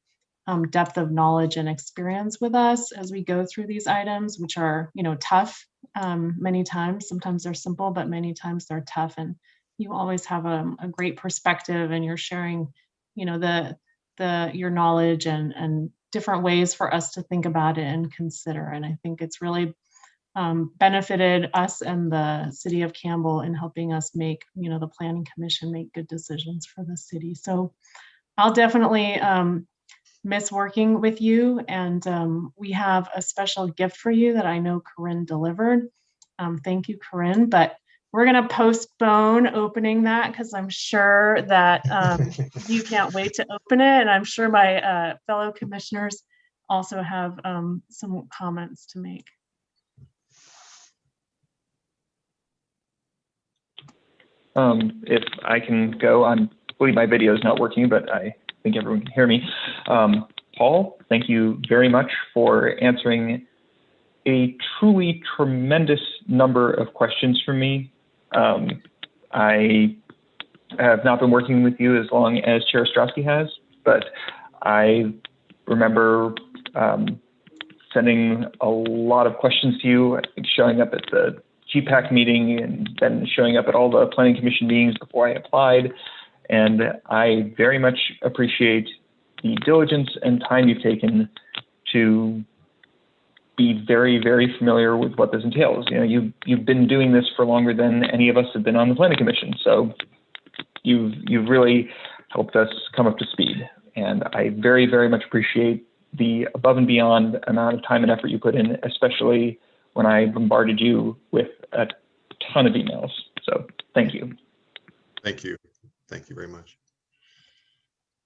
depth of knowledge and experience with us as we go through these items, which are, tough many times. Sometimes they're simple, but many times they're tough. And you always have a great perspective, and you're sharing, your knowledge and different ways for us to think about it and consider. And I think it's really benefited us and the city of Campbell in helping us make, the Planning Commission make good decisions for the city. So I'll definitely miss working with you. And we have a special gift for you that I know Corinne delivered. Thank you, Corinne. But we're going to postpone opening that because I'm sure that you can't wait to open it. And I'm sure my fellow commissioners also have some comments to make. If I can go, I believe my video is not working, but I think everyone can hear me. Paul, thank you very much for answering a truly tremendous number of questions from me. I have not been working with you as long as Chair Ostrowski has, but I remember sending a lot of questions to you, showing up at the GPAC meeting and then showing up at all the Planning Commission meetings before I applied. And I very much appreciate the diligence and time you've taken to be very, very familiar with what this entails. You've been doing this for longer than any of us have been on the Planning Commission. So you've really helped us come up to speed. And I very, very much appreciate the above and beyond amount of time and effort you put in, especially when I bombarded you with a ton of emails. So thank you. Thank you. Thank you very much.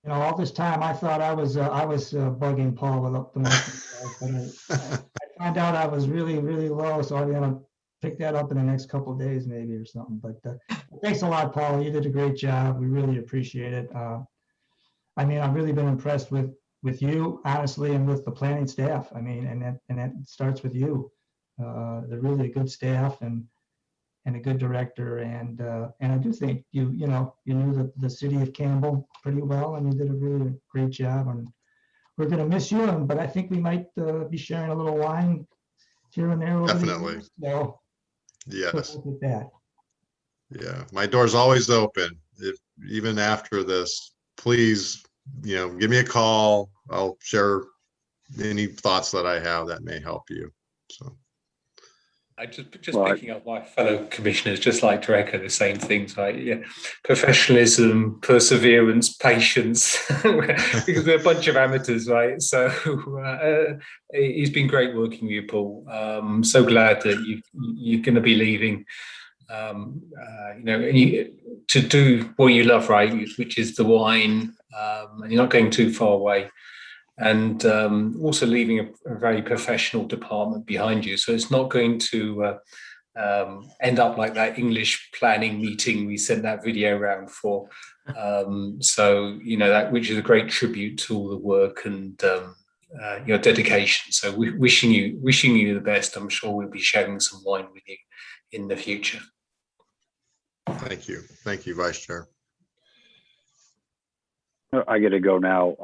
You know, all this time I thought I was bugging Paul with up the marketing, but I found out I was really, really low, so I'm gonna pick that up in the next couple of days maybe or something. But thanks a lot, Paul. You did a great job. We really appreciate it. I mean, I've really been impressed with you, honestly, and with the planning staff. I mean, and that starts with you. They're really a good staff and a good director, and I do think you knew the city of Campbell pretty well, and you did a really great job. And we're going to miss you, but I think we might be sharing a little wine here and there. Definitely. So Yes. look at that. Yeah, my door's always open. If even after this, please, give me a call. I'll share any thoughts that I have that may help you. So. I just picking up my fellow commissioners, just like to echo the same things, right? Yeah, professionalism, perseverance, patience, because we're a bunch of amateurs, right? So it's been great working with you, Paul. So glad that you're going to be leaving. To do what you love, right, which is the wine, and you're not going too far away. And also leaving a very professional department behind you. So it's not going to end up like that English planning meeting we sent that video around for. So, that which is a great tribute to all the work and your dedication. So wishing you the best. I'm sure we'll be sharing some wine with you in the future. Thank you. Thank you, Vice Chair. I get to go now.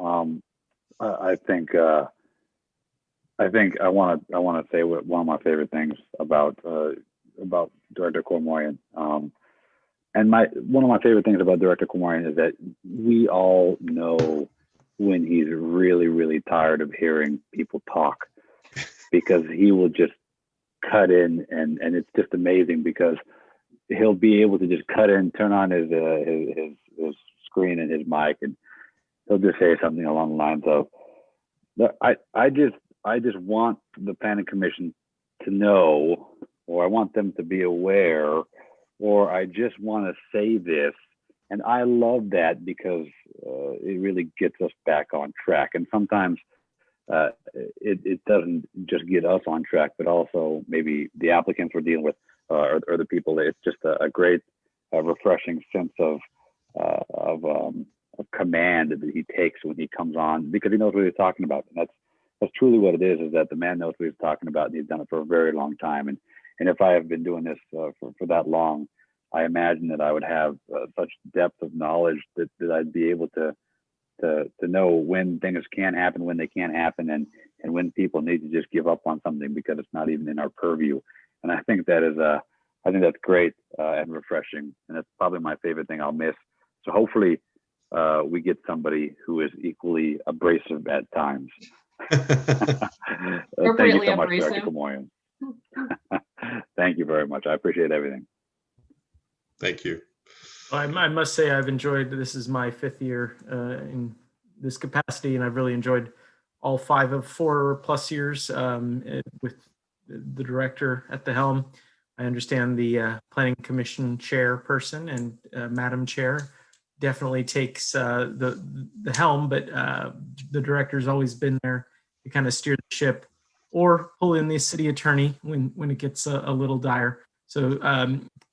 I think I want to say what one of my favorite things about Director Cormoyan, and one of my favorite things about Director Cormoyan is that we all know when he's really, really tired of hearing people talk, because he will just cut in, and it's just amazing because he'll be able to just cut in, turn on his screen and his mic, and he'll just say something along the lines of, I just want the Planning Commission to know, or I want them to be aware, or I just want to say this. And I love that because it really gets us back on track. And sometimes it doesn't just get us on track, but also maybe the applicants we're dealing with or the people. It's just a great, refreshing sense of command that he takes when he comes on, because he knows what he's talking about. And that's truly what it is that the man knows what he's talking about, and he's done it for a very long time. And if I have been doing this for that long, I imagine that I would have such depth of knowledge that I'd be able to know when things can happen, when they can't happen, and when people need to just give up on something because it's not even in our purview. And I think that is I think that's great and refreshing, and that's probably my favorite thing I'll miss. So hopefully we get somebody who is equally abrasive at times. Thank you so much, Director Cormoyan. Thank you very much. I appreciate everything. Thank you. I must say I've enjoyed, this is my 5th year in this capacity, and I've really enjoyed all 5 of 4+ years with the director at the helm. I understand the Planning Commission chairperson and Madam Chair definitely takes the helm, but the director's always been there to kind of steer the ship or pull in the city attorney when it gets a little dire. So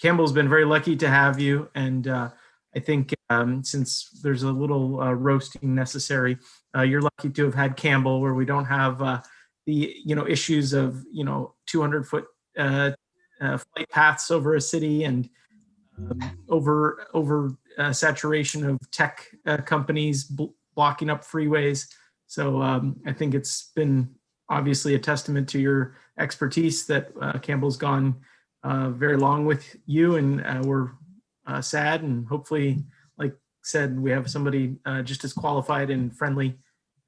Campbell's been very lucky to have you, and I think since there's a little roasting necessary, you're lucky to have had Campbell, where we don't have the issues of 200-foot flight paths over a city and over saturation of tech companies blocking up freeways. So I think it's been obviously a testament to your expertise that Campbell's gone very long with you, and we're sad, and hopefully, like said, we have somebody just as qualified and friendly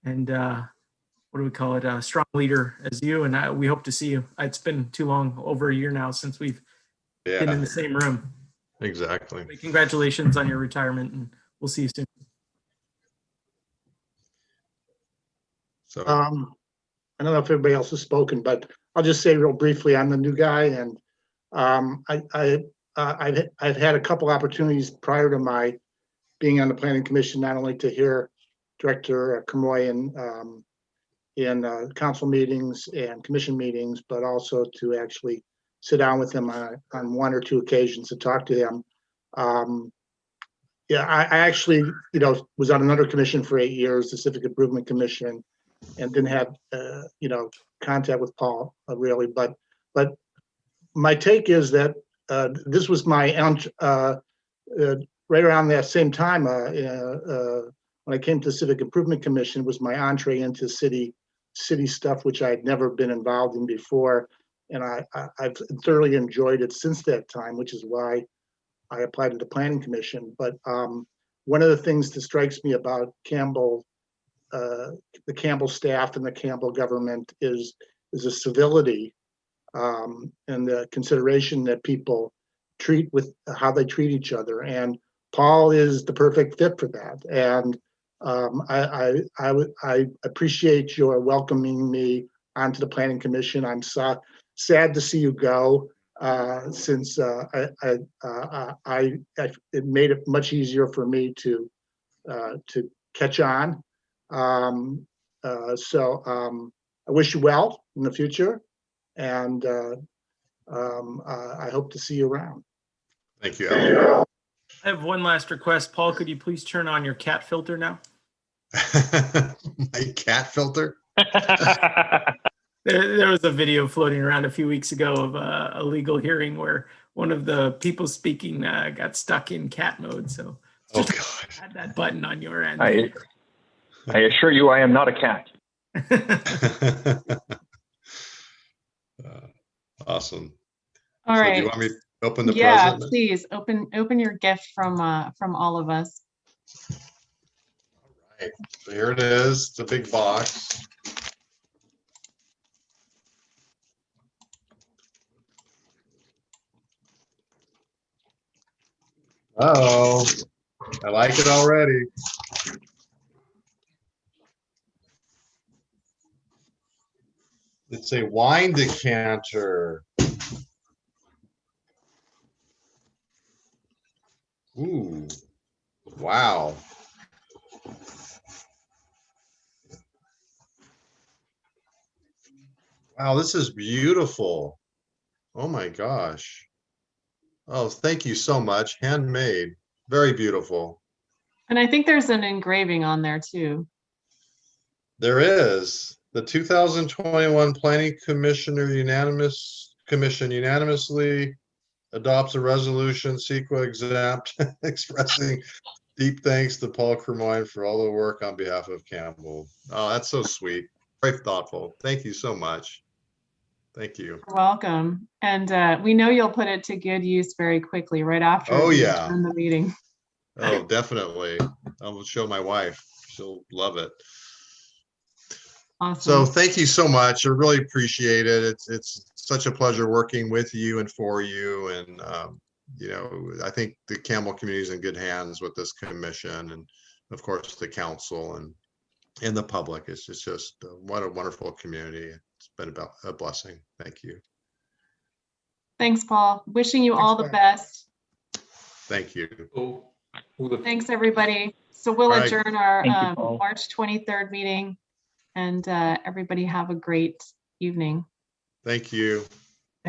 and what do we call it, a strong leader as you, and we hope to see you. It's been too long, over a year now, since we've been in the same room. Exactly. Congratulations on your retirement, and we'll see you soon. So, I don't know if everybody else has spoken, but I'll just say real briefly, I'm the new guy, and I've had a couple opportunities prior to my being on the planning commission, not only to hear Director Kermoyan in council meetings and commission meetings, but also to actually sit down with him on one or two occasions to talk to him. Yeah, I actually, was on another commission for 8 years, the Civic Improvement Commission, and didn't have, contact with Paul really. But my take is that this was my right around that same time when I came to the Civic Improvement Commission was my entree into city stuff, which I had never been involved in before, and I've thoroughly enjoyed it since that time, which is why I applied to the Planning Commission. But one of the things that strikes me about Campbell, the Campbell staff and the Campbell government is a civility and the consideration that people treat with how they treat each other. And Paul is the perfect fit for that. And I appreciate your welcoming me onto the Planning Commission. I'm sad to see you go. Since it made it much easier for me to catch on. So I wish you well in the future, and I hope to see you around. thank you, Alan. I have one last request. Paul, could you please turn on your cat filter now? My cat filter? There was a video floating around a few weeks ago of a legal hearing where one of the people speaking got stuck in cat mode. So just add that button on your end. I assure you, I am not a cat. Awesome. All So right. do you want me to open the Yeah, present? please open your gift from all of us. All right. So here it is. It's a big box. Oh, I like it already. It's a wine decanter. Ooh, wow. Wow, this is beautiful. Oh my gosh. Oh, thank you so much. Handmade. Very beautiful. And I think there's an engraving on there too. There is. The 2021 Planning Commission unanimously adopts a resolution, CEQA exempt, expressing deep thanks to Paul Kermoyan for all the work on behalf of Campbell. Oh, that's so sweet. Very thoughtful. Thank you so much. Thank you. You're welcome. And we know you'll put it to good use very quickly right after Oh, we yeah. adjourn the meeting. Oh, definitely. I will show my wife. She'll love it. Awesome. So thank you so much. I really appreciate it. It's such a pleasure working with you and for you. And, I think the Campbell community is in good hands with this commission and, of course, the council and the public. It's just what a wonderful community. It's been about a blessing. Thank you. Thanks, Paul. Wishing you all the best. Thank you. Thanks, everybody. So we'll All right. adjourn our Thank you, Paul. March 23rd meeting, and everybody have a great evening. Thank you.